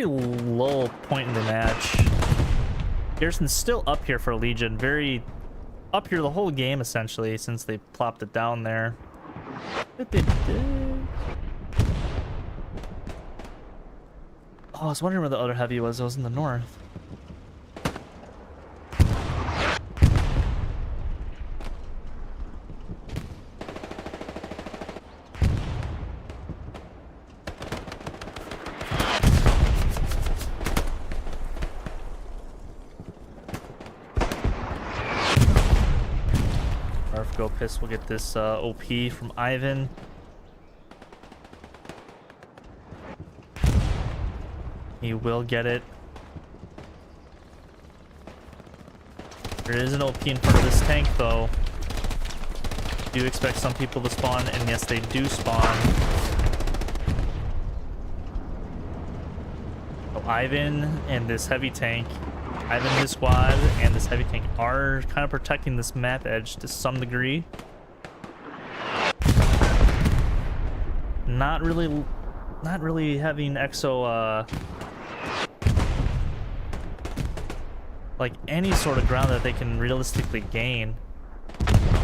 low point in the match. Garrison's still up here for Legion, very up here the whole game essentially since they plopped it down there. Oh, I was wondering where the other heavy was. It was in the north. Go piss. We'll get this OP from Ivan. He will get it. There is an OP in front of this tank, though. Do expect some people to spawn, and yes, they do spawn. So Ivan and this heavy tank. Ivan and his squad and this heavy tank are kind of protecting this map edge to some degree. Not really having EXO like any sort of ground that they can realistically gain.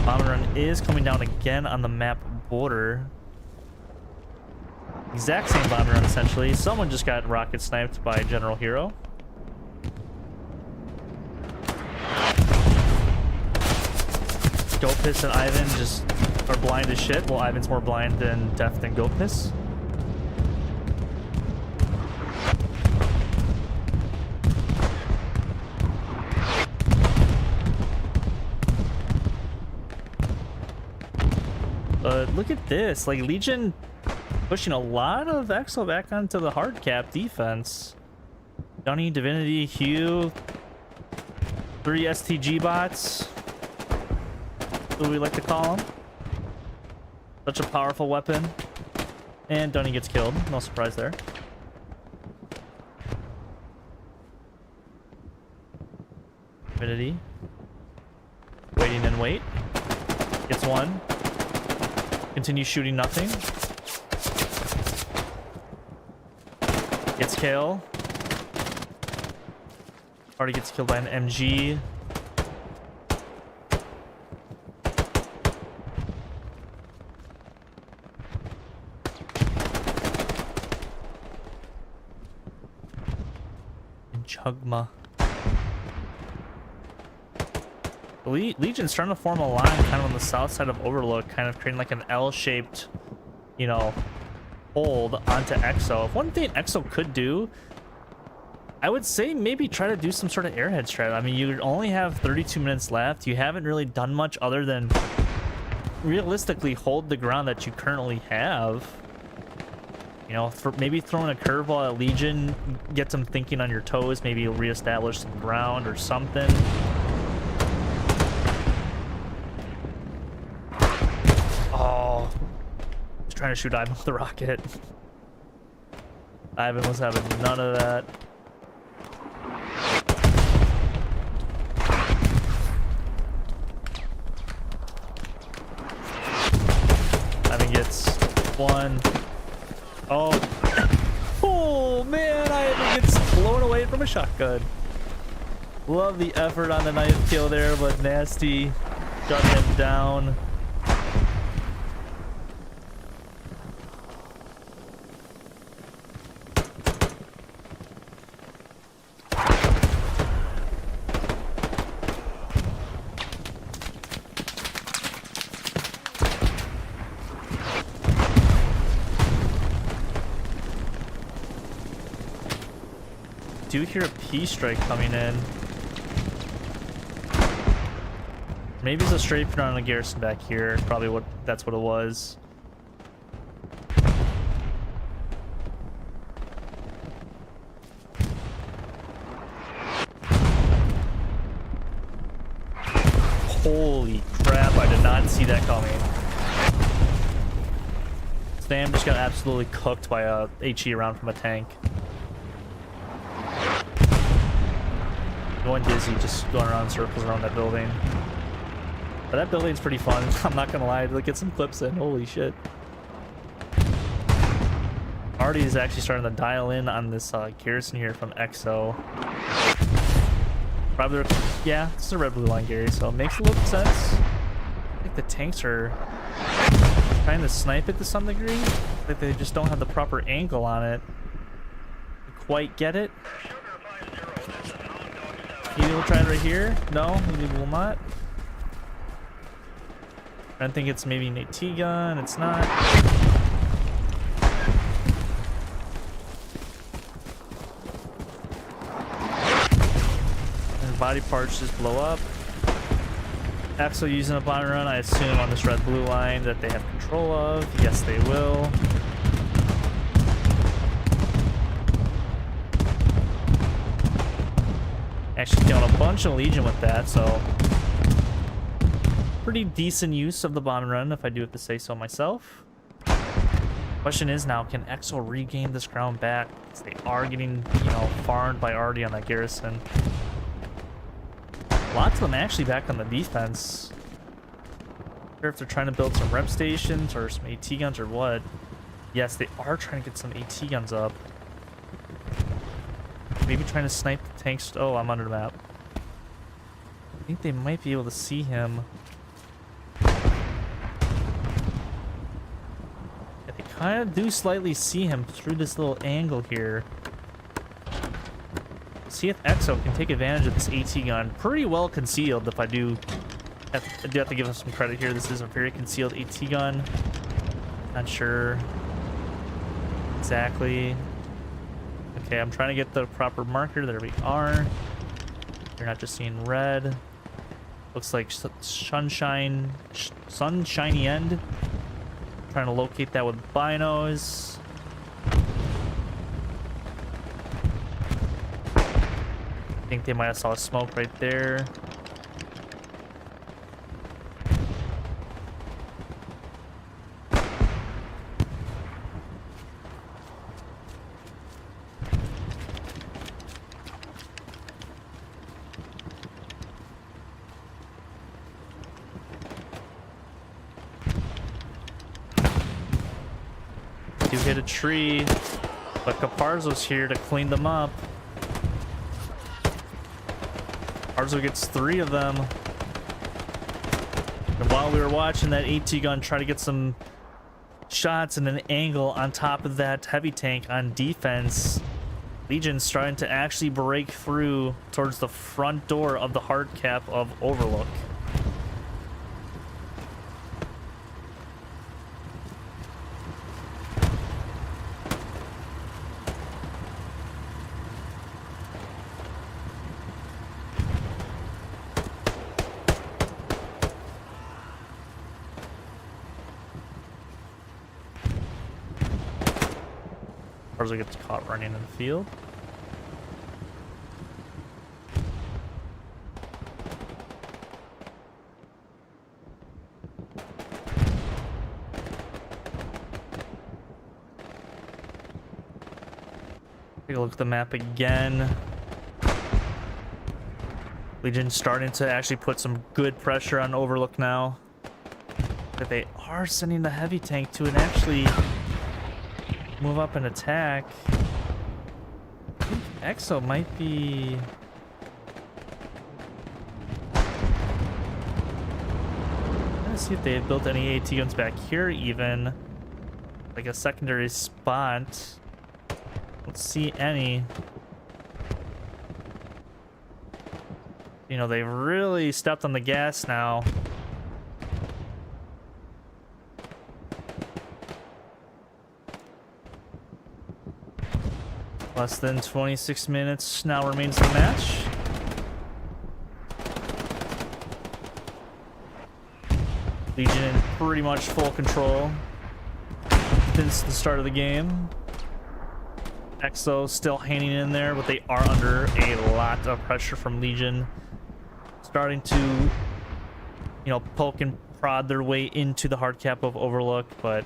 Bomb run is coming down again on the map border. Exact same bomb run essentially. Someone just got rocket sniped by General Hero. Goatpiss and Ivan just are blind as shit. Well, Ivan's more blind than deaf than Goatpiss. But look at this, like Legion pushing a lot of Exo back onto the hard cap defense. Dunny, Divinity, Hugh, 3 STG bots. What we like to call them. Such a powerful weapon. And Dunny gets killed. No surprise there. Divinity. Waiting in wait. Gets one. Continue shooting, nothing. Gets kill. Already gets killed by an MG. And Chugma. Legion's starting to form a line kind of on the south side of Overlook, kind of creating like an L-shaped, you know, hold onto Exo. If one thing Exo could do, I would say maybe try to do some sort of airhead strat. I mean, you only have 32 minutes left. You haven't really done much other than realistically hold the ground that you currently have. You know, maybe throwing a curveball at Legion, get them thinking on your toes, maybe reestablish some ground or something. Trying to shoot Ivan with the rocket. Ivan was having none of that. Ivan gets one. Oh. Oh man, Ivan gets blown away from a shotgun. Love the effort on the knife kill there, but nasty. Got him down. Do hear a P strike coming in. Maybe it's a straight put on a garrison back here. Probably that's what it was. Holy crap, I did not see that coming. Sam just got absolutely cooked by a HE round from a tank. Going dizzy, just going around in circles around that building. But that building's pretty fun. I'm not gonna lie, let's get some clips in. Holy shit. Artie is actually starting to dial in on this garrison here from Exo. Probably, yeah, this is a red blue line, Gary, so it makes a little sense. I think the tanks are trying to snipe it to some degree. Like they just don't have the proper angle on it to quite get it. Maybe we'll try it right here. No, maybe we'll not. I think it's maybe an AT gun. It's not. And body parts just blow up. Exo using a bomb run, I assume, on this red blue line that they have control of. Yes, they will. Actually killing a bunch of Legion with that, so pretty decent use of the bomb run, if I do have to say so myself. Question is now, can Exo regain this ground back? Because they are getting, you know, farmed by Artie on that garrison. Lots of them actually back on the defense. Not sure if they're trying to build some rep stations or some AT guns or what. Yes, they are trying to get some AT guns up. Maybe trying to snipe the tanks. Oh, I'm under the map. I think they might be able to see him. Yeah, they kind of do slightly see him through this little angle here. See if Exo can take advantage of this AT gun. Pretty well concealed, if I do I do have to give us some credit here. This is a very concealed AT gun. Not sure exactly. Okay, I'm trying to get the proper marker. There we are. You're not just seeing red. Looks like sunshiny end. Trying to locate that with binos. I think they might have saw smoke right there. Do hit a tree, but Caparzo's here to clean them up. Caparzo gets 3 of them. And while we were watching that AT gun try to get some shots and an angle on top of that heavy tank on defense, Legion's starting to actually break through towards the front door of the hard cap of Overlook. Caparzo gets caught running in the field. Take a look at the map again. Legion's starting to actually put some good pressure on Overlook now. But they are sending the heavy tank to actually move up and attack. I think Exo might be... Let's see if they have built any AT guns back here even. Like a secondary spot. Let's see any. You know, they've really stepped on the gas now. Less than 26 minutes now remains in the match. Legion in pretty much full control since the start of the game. Exo still hanging in there, but they are under a lot of pressure from Legion. Starting to, you know, poke and prod their way into the hard cap of Overlook, but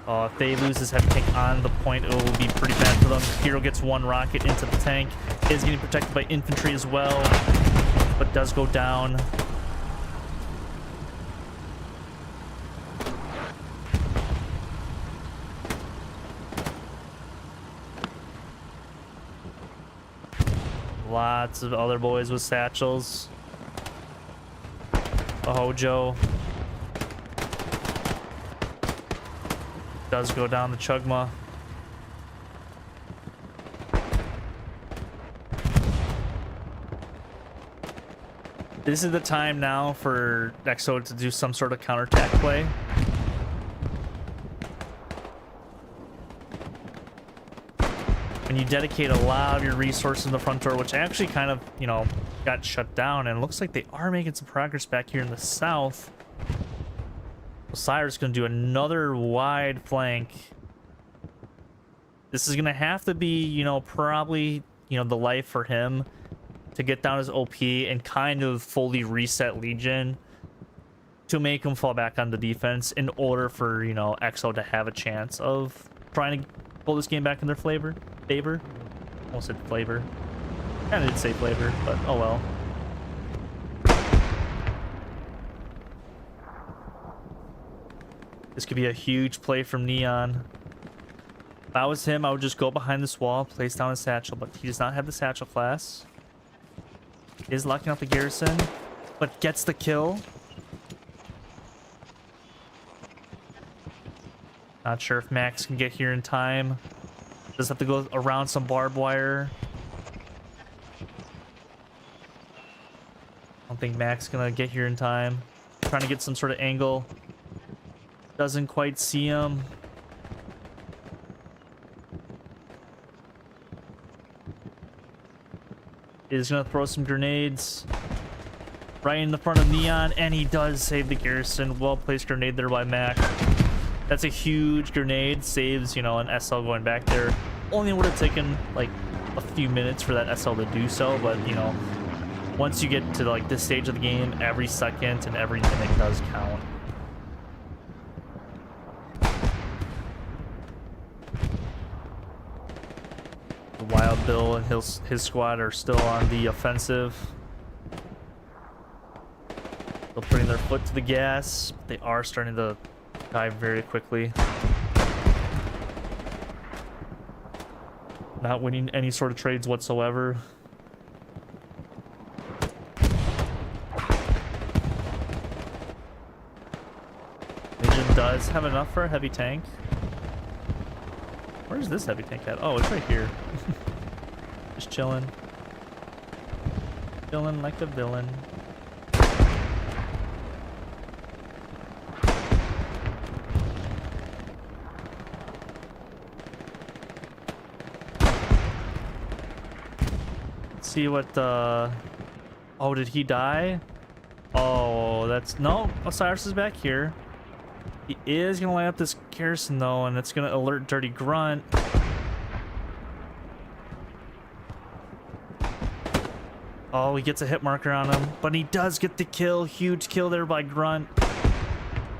if they lose this heavy tank on the point, it will be pretty bad for them. Hero gets 1 rocket into the tank, is getting protected by infantry as well, but does go down. Lots of other boys with satchels. A Hojo does go down the Chugma. This is the time now for Exo to do some sort of counterattack play. When you dedicate a lot of your resources in the front door, which actually kind of, you know, got shut down, and it looks like they are making some progress back here in the south. Osiris is going to do another wide flank. This is going to have to be, you know, probably, you know, the life for him to get down his OP and kind of fully reset Legion to make him fall back on the defense in order for, you know, Exo to have a chance of trying to pull this game back in their favor. Almost said flavor. Kind of did say flavor, but oh well. This could be a huge play from Neon. If I was him, I would just go behind this wall, place down his satchel, but he does not have the satchel class. He is locking out the garrison, but gets the kill. Not sure if Max can get here in time. Does have to go around some barbed wire. don't think Mac's gonna get here in time. Trying to get some sort of angle. Doesn't quite see him. Is gonna throw some grenades right in the front of Neon, and he does save the garrison. Well placed grenade there by Mac. That's a huge grenade. Saves, you know, an SL going back there. Only would have taken like a few minutes for that SL to do so, but you know, once you get to like this stage of the game, every second and every minute does count. Wild Bill and his squad are still on the offensive. Still putting their foot to the gas. They are starting to dive very quickly. Not winning any sort of trades whatsoever. Legion does have enough for a heavy tank. Where's this heavy tank at? Oh, it's right here. Just chilling. Chilling like a villain. Let's see what oh, did he die? Oh, that's no. Osiris is back here. He is gonna light up this garrison though, and it's gonna alert Dirty Grunt. Oh, he gets a hit marker on him, but he does get the kill. Huge kill there by Grunt.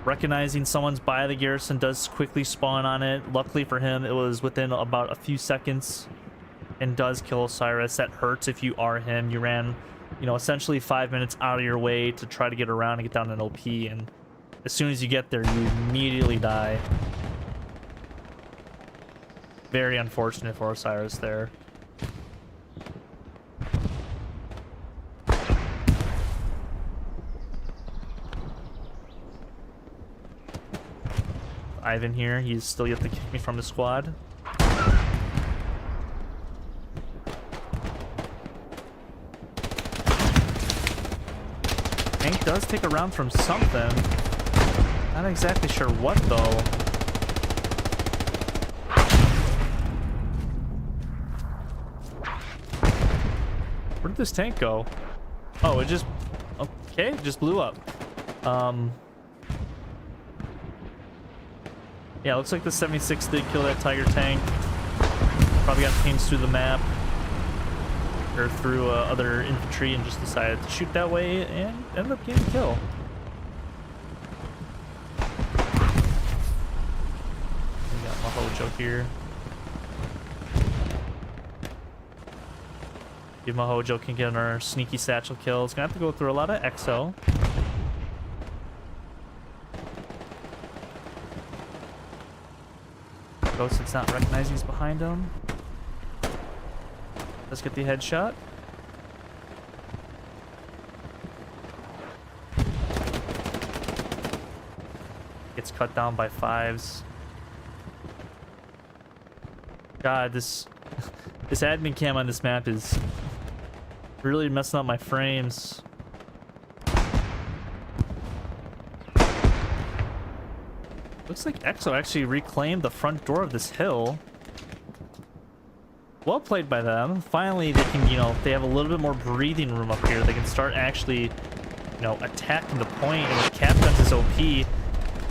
Recognizing someone's by the garrison, does quickly spawn on it. Luckily for him, it was within about a few seconds, and does kill Osiris. That hurts if you are him. You ran, you know, essentially 5 minutes out of your way to try to get around and get down an OP, and as soon as you get there, you immediately die. Very unfortunate for Osiris there. Ivan here, he's still yet to kick me from the squad. Tank does take a round from something. Not exactly sure what though. Where did this tank go? Oh, it just... okay, it just blew up. Yeah, looks like the 76 did kill that Tiger tank. Probably got pinged through the map. Or through other infantry and just decided to shoot that way and ended up getting a kill. We got Mahojo here. If Mahojo can get our sneaky satchel kill, it's gonna have to go through a lot of exo. Ghost, it's not recognizing he's behind him. Let's get the headshot. Gets cut down by 5s. God, this admin cam on this map is really messing up my frames. Looks like Exo actually reclaimed the front door of this hill. Well played by them. Finally, they can, you know, they have a little bit more breathing room up here. They can start actually, you know, attacking the point. And with cap guns is OP,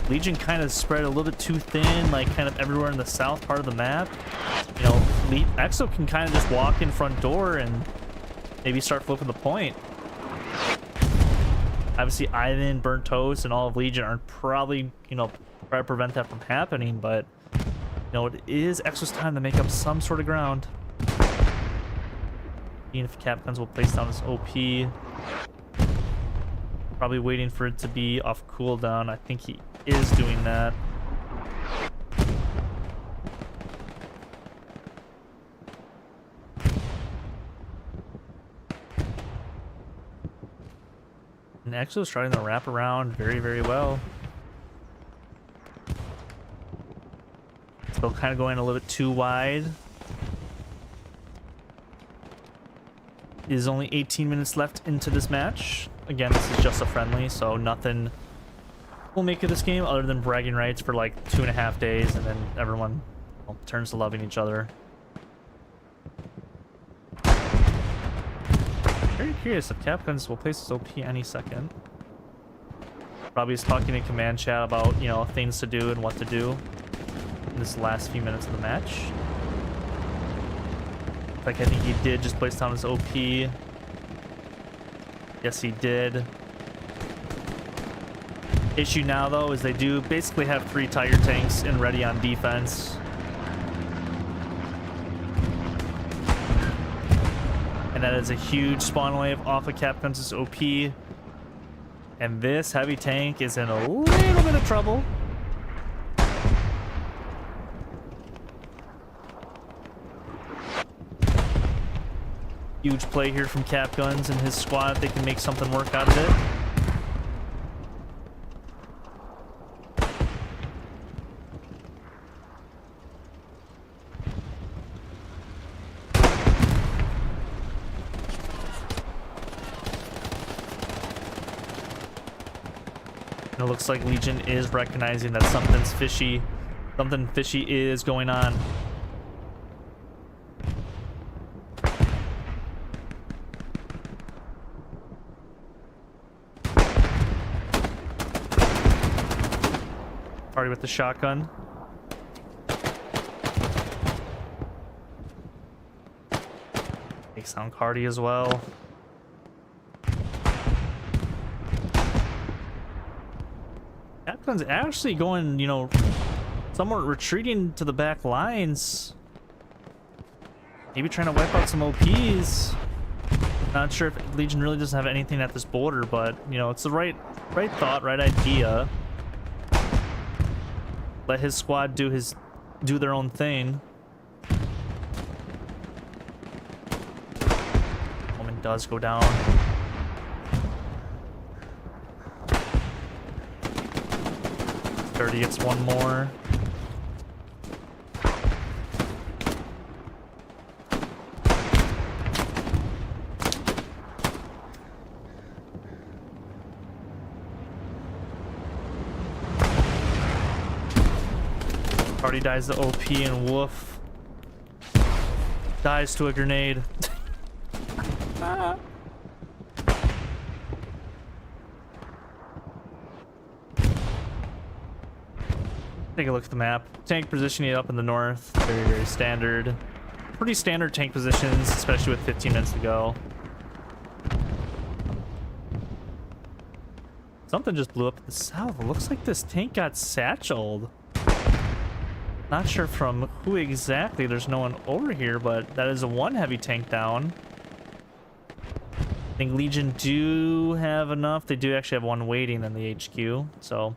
Legion kind of spread a little bit too thin, like kind of everywhere in the south part of the map. You know, Exo can kind of just walk in front door and maybe start flipping the point. Obviously, Ivan, Burnt Toast, and all of Legion are probably, you know, try to prevent that from happening, but you know, it is Exo's time to make up some sort of ground. Seeing if cap guns will place down this OP. Probably waiting for it to be off cooldown. I think he is doing that. And Exo's trying to wrap around very, very well. Still kind of going a little bit too wide. It is only 18 minutes left into this match. again, this is just a friendly, so nothing will make it this game other than bragging rights for like 2.5 days, and then everyone turns to loving each other. Very curious if Capguns will place his OP any second. Probably is talking in command chat about, you know, things to do and what to do in this last few minutes of the match. Like, I think he did just place down his OP. Yes, he did. Issue now, though, is they do basically have 3 Tiger tanks and ready on defense. And that is a huge spawn wave off of Capguns' OP. And this heavy tank is in a little bit of trouble. Huge play here from Capguns and his squad. They can make something work out of it. It looks like Legion is recognizing that something's fishy. Something fishy is going on. Party with the shotgun. Takes down Cardi as well. Capgun's actually going, you know, somewhat retreating to the back lines. Maybe trying to wipe out some OPs. Not sure if Legion really doesn't have anything at this border, but, you know, it's the right thought, right idea. Let his squad do their own thing. Woman does go down. Dirty gets one more. Party dies to OP and woof. Dies to a grenade. Take a look at the map. Tank positioning up in the north. Very, very standard. Pretty standard tank positions, especially with 15 minutes to go. Something just blew up at the south. It looks like this tank got satcheled. Not sure from who exactly. There's no one over here, but that is a 1 heavy tank down. I think Legion do have enough. They do actually have 1 waiting in the HQ, so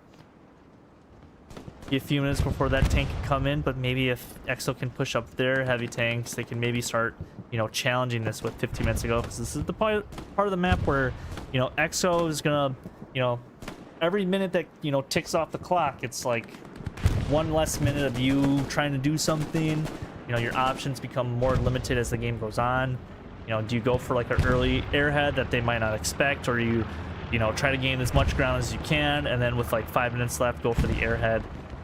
a few minutes before that tank can come in, but maybe if EXO can push up their heavy tanks, they can maybe start, you know, challenging this with 15 minutes ago, because this is the part of the map where, you know, EXO is gonna, you know, every minute that, you know, ticks off the clock, it's like 1 less minute of you trying to do something. You know, your options become more limited as the game goes on. You know, do you go for like an early airhead that they might not expect, or you know, try to gain as much ground as you can, and then with like 5 minutes left, go for the airhead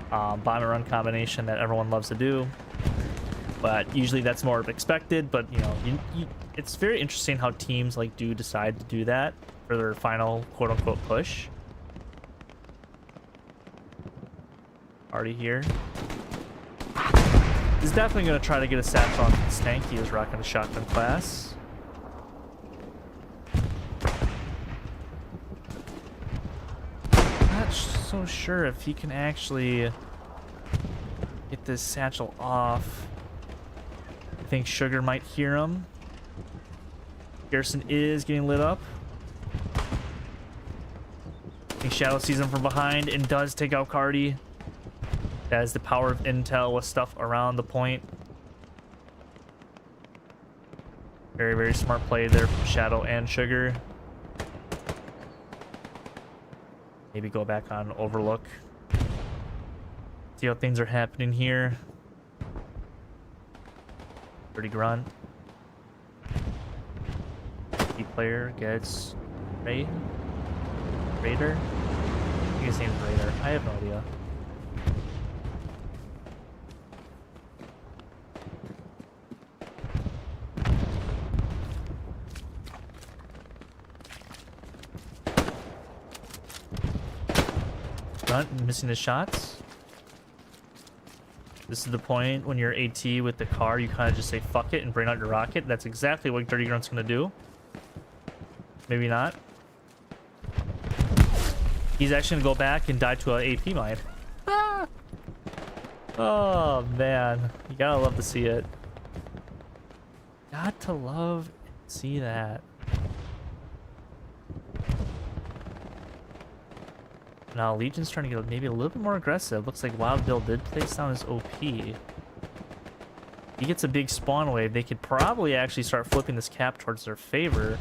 bomb and run combination that everyone loves to do. But usually that's more expected. But you know, it's very interesting how teams like do decide to do that for their final quote-unquote push. Already here. He's definitely going to try to get a satchel on this tank. He is rocking the shotgun class. Not so sure if he can actually get this satchel off. I think Sugar might hear him. Garrison is getting lit up. I think Shadow sees him from behind and does take out Cardi. That is the power of intel with stuff around the point. Very, very smart play there from Shadow and Sugar. Maybe go back on Overlook. See how things are happening here. Dirty grunt. Key player gets right. Raider? I think his name's Raider. I have no idea. Grunt missing his shots. This is the point when you're AT with the car, you kind of just say fuck it and bring out your rocket. That's exactly what Dirty Grunt's gonna do. Maybe not. He's actually gonna go back and die to an AP mine. Ah! Oh man, you gotta love to see it. Got to love and see that. Now Legion's trying to get maybe a little bit more aggressive. Looks like Wild Bill did place down his OP. He gets a big spawn wave. They could probably actually start flipping this cap towards their favor.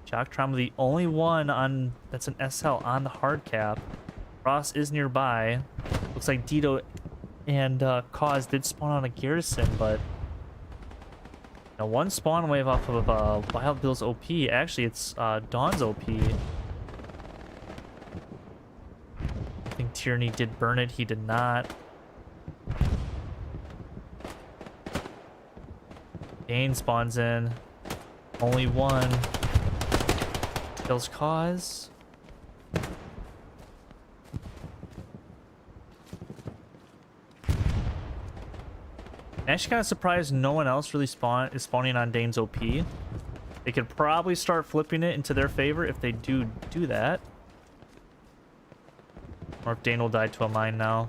Shock Trauma, the only one on that's an SL on the hard cap. Ross is nearby. Looks like Dito and Cause did spawn on a Garrison, but now one spawn wave off of Wild Bill's OP. Actually, it's Dawn's OP. I think Tyranny did burn it. He did not. Dane spawns in. Only one. Kills Cause. Actually kind of surprised no one else really is spawning on Dane's OP. They could probably start flipping it into their favor if they do that. Or if Dane will die to a mine now.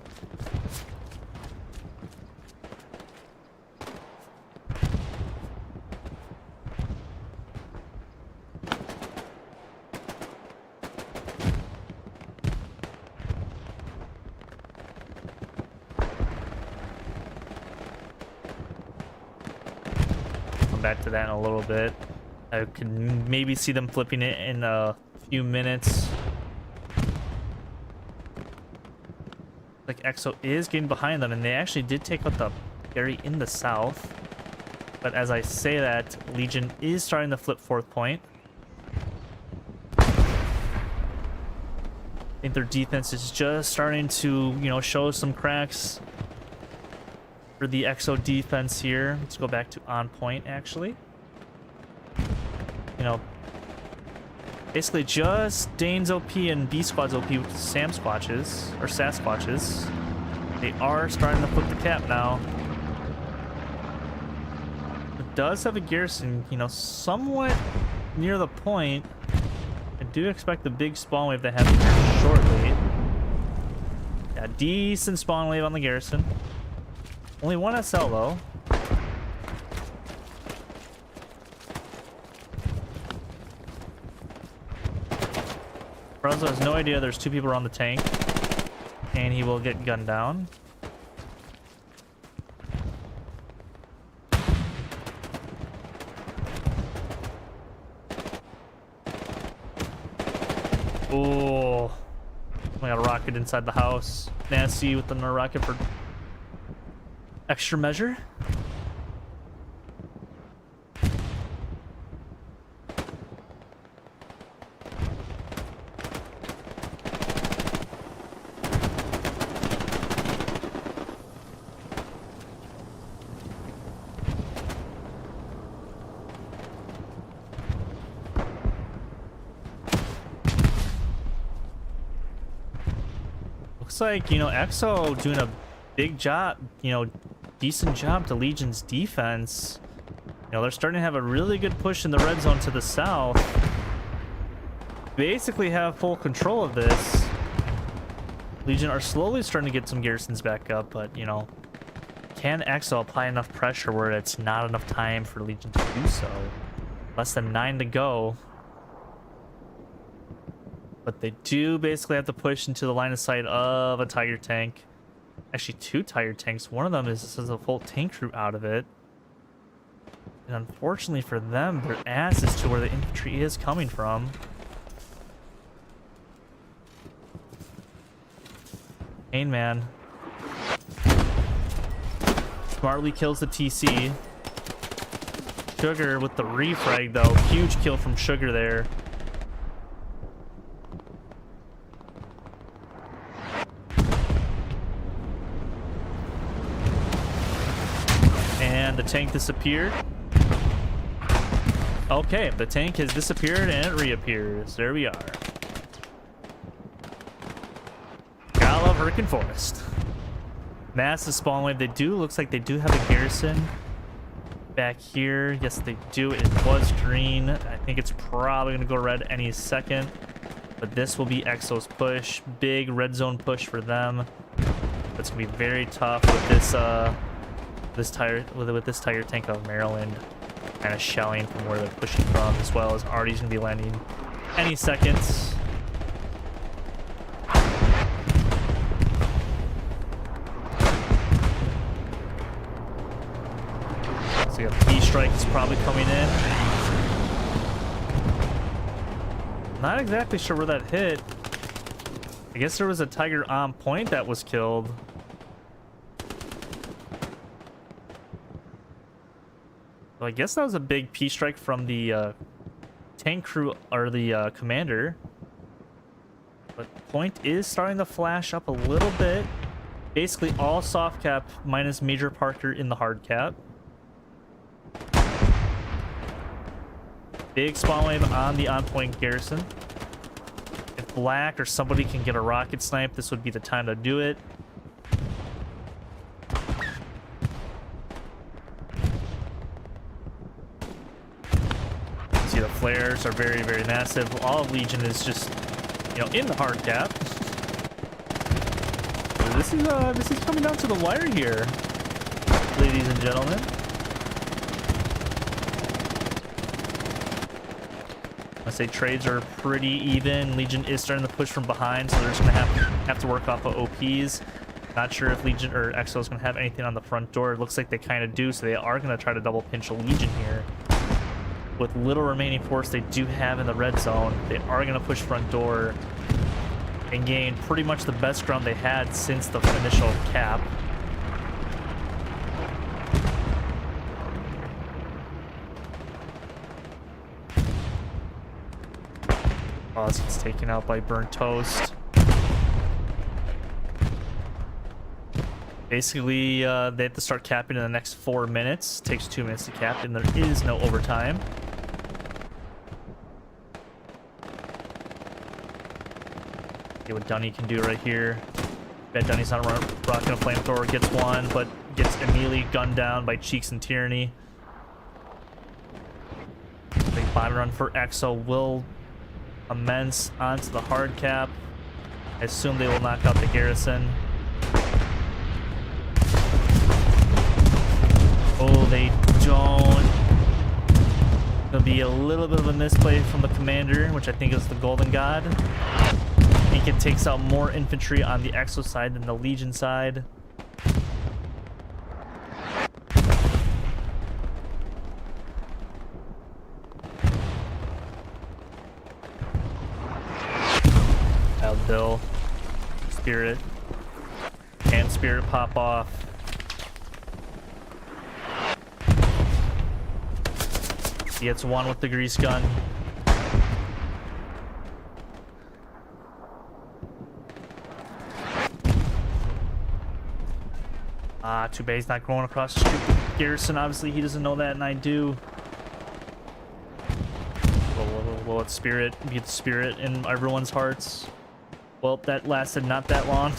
Come back to that in a little bit. I could maybe see them flipping it in a few minutes. Like EXO is getting behind them, and they actually did take out the Gary in the south. But as I say that, Legion is starting to flip fourth point. I think their defense is just starting to, you know, show some cracks for the EXO defense here. Let's go back to on point, actually. You know, basically just Dane's OP and B Squad's OP with Sam Squatches, or Sasquatches. They are starting to flip the cap now. It does have a Garrison, you know, somewhat near the point. I do expect the big spawn wave to happen here shortly. Yeah, decent spawn wave on the Garrison. Only one SL though. Brunzo has no idea there's two people around the tank, and he will get gunned down. Oh, we got a rocket inside the house. Nancy with the rocket for extra measure. Looks like, you know, EXO doing a big job, you know, decent job to Legion's defense. You know, they're starting to have a really good push in the red zone to the south. Basically have full control of this. Legion are slowly starting to get some garrisons back up, but, you know, can EXO apply enough pressure where it's not enough time for Legion to do so? Less than 9 to go. But they do basically have to push into the line of sight of a Tiger tank. Actually, 2 Tiger tanks. One of them has a full tank crew out of it. And unfortunately for them, their ass is to where the infantry is coming from. Pain Man smartly kills the TC. Sugar with the refrag though. Huge kill from Sugar there. tank disappeared. Okay, the tank has disappeared and it reappears. There we are. Gotta love Hurtgen Forest. Massive spawn wave. They do, looks like they do have a garrison back here. Yes, they do. It was green. I think it's probably gonna go red any second. But this will be Exo's push. Big red zone push for them. It's gonna be very tough with this with this Tiger tank of Maryland kind of shelling from where they're pushing from, as well as Artie's gonna be landing any second. So you got P-Strike is probably coming in. Not exactly sure where that hit. I guess there was a Tiger on point that was killed. Well, I guess that was a big P-Strike from the tank crew, or the commander. But point is starting to flash up a little bit. Basically all soft cap minus Major Parker in the hard cap. Big spawn wave on the on-point garrison. If black or somebody can get a rocket snipe, this would be the time to do it. See, the flares are very, very massive. All of Legion is just, you know, in the hard cap. This is coming down to the wire here, ladies and gentlemen. I say trades are pretty even. Legion is starting to push from behind, so they're just gonna have to work off of OPs. Not sure if Legion or Exo is gonna have anything on the front door. It looks like they kind of do, so they are gonna try to double pinch a Legion here. With little remaining force they do have in the red zone, they are gonna push front door and gain pretty much the best ground they had since the initial cap. Oh, this gets taken out by Burnt Toast. Basically, they have to start capping in the next 4 minutes. It takes 2 minutes to cap, and there is no overtime. See what Dunny can do right here. Bet Dunny's not rocking a flamethrower, gets one, but gets immediately gunned down by Cheeks and Tyranny. Big bottom run for Exo will immense onto the hard cap. I assume they will knock out the garrison. Oh, they don't. There'll be a little bit of a misplay from the commander, which I think is the Golden God. I think it takes out more infantry on the Exo side than the Legion side. Bill, Spirit, and Spirit pop off. He gets one with the grease gun. Too bad he's not going across the street. Garrison, obviously he doesn't know that, and I do. Well, it's Spirit. Be the Spirit in everyone's hearts. Well, that lasted not that long.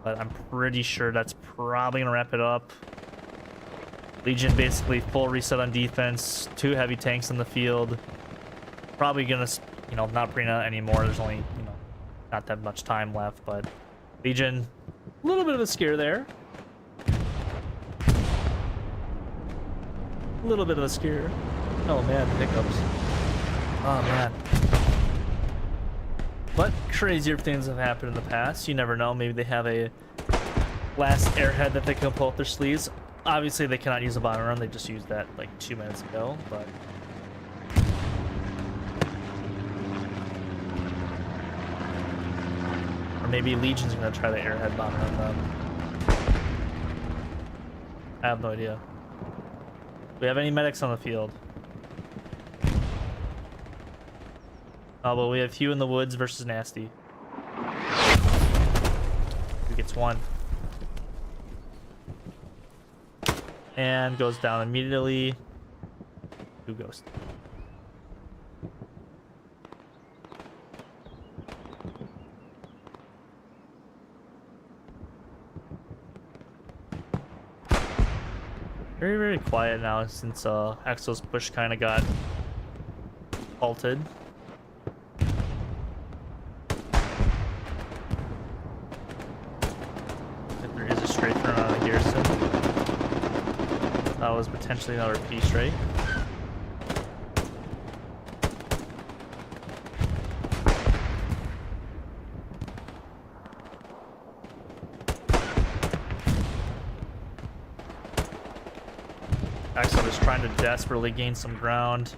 But I'm pretty sure that's probably gonna wrap it up. Legion basically full reset on defense. 2 heavy tanks in the field. Probably gonna, you know, not bring out anymore. There's only, you know, not that much time left, but Legion, a little bit of a scare there. A little bit of a scare. Oh man, pickups. Oh man. But crazier things have happened in the past. You never know. Maybe they have a last airhead that they can pull up their sleeves. Obviously, they cannot use a bomber run. They just used that like 2 minutes ago. But or maybe Legion's gonna try the airhead bomber on them. I have no idea. Do we have any medics on the field? Oh, but we have Hugh in the woods versus Nasty. Who gets one? and goes down immediately. Who goes? Very, very quiet now since Exo's push kind of got halted. If there is a straight turn on the Garrison. That was potentially another P straight. Exo is trying to desperately gain some ground.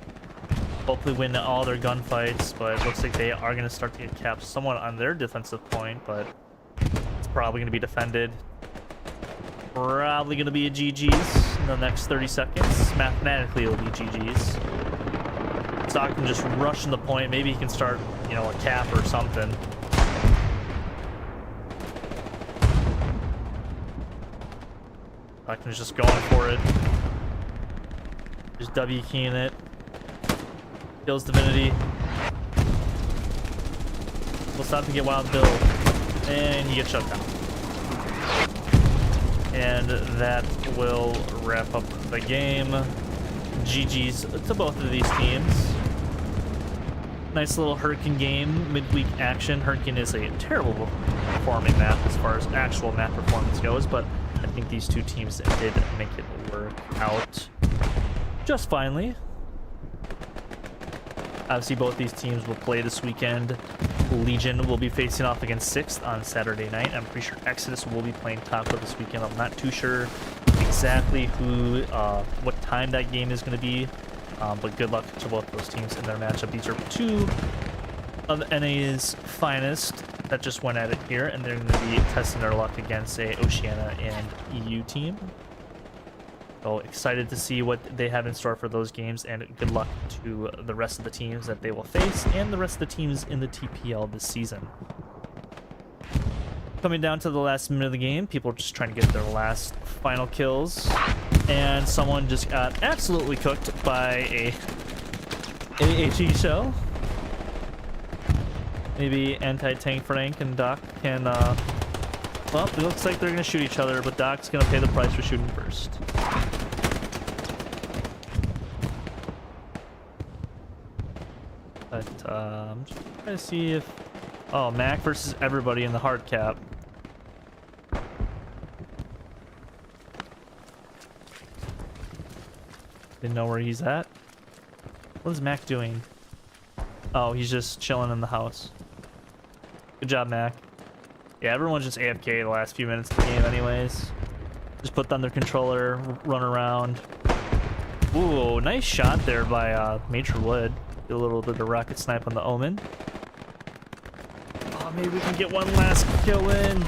Hopefully win all their gunfights, but it looks like they are going to start to get capped somewhat on their defensive point, but it's probably going to be defended. Probably going to be a GG's in the next 30 seconds. Mathematically, it'll be GG's. Stock can just rush in the point. Maybe he can start, you know, a cap or something. Stock is just going for it. Just W keying it. Kills Divinity. We'll stop to get wild build. And he gets shut down. And that will wrap up the game. GG's to both of these teams. Nice little Hurtgen game, midweek action. Hurtgen is a terrible performing map as far as actual map performance goes, but I think these two teams did make it work out just finely. Obviously, both these teams will play this weekend. Legion will be facing off against 6th on Saturday night. I'm pretty sure Exodus will be playing Taco this weekend. I'm not too sure exactly what time that game is going to be, but good luck to both those teams in their matchup. These are two of NA's finest that just went at it here, and they're going to be testing their luck against a Oceania and EU team. So excited to see what they have in store for those games, and good luck to the rest of the teams that they will face and the rest of the teams in the TPL this season. Coming down to the last minute of the game, people are just trying to get their last final kills, and someone just got absolutely cooked by a AHE shell. Maybe anti-tank Frank and Doc can, well, it looks like they're going to shoot each other, but Doc's going to pay the price for shooting first. But I'm just trying to see if... Oh, Mac versus everybody in the hard cap. Didn't know where he's at. What is Mac doing? Oh, he's just chilling in the house. Good job, Mac. Yeah, everyone's just AFK the last few minutes of the game anyways. Just put down their controller, run around. Ooh, nice shot there by Major Wood. A little bit of rocket snipe on the Omen. Oh, maybe we can get one last kill in.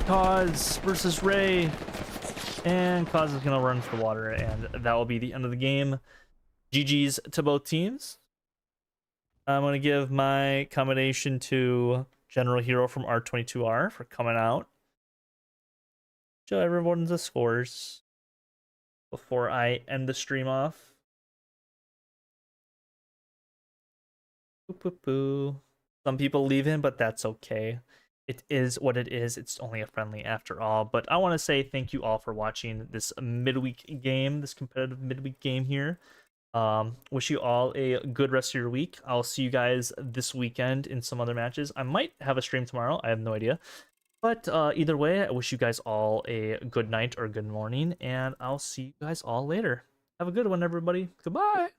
Cause versus Ray. And Cause is going to run for water, and that will be the end of the game. GG's to both teams. I'm going to give my commendation to General Hero from R22R for coming out. Show everyone the scores before I end the stream off. Boop, boop, boo. Some people leave him, but that's okay. It is what it is. It's only a friendly after all. But I want to say thank you all for watching this midweek game, this competitive midweek game here. Wish you all a good rest of your week. I'll see you guys this weekend in some other matches. I might have a stream tomorrow. I have no idea. But either way, I wish you guys all a good night or good morning, and I'll see you guys all later. Have a good one, everybody. Goodbye.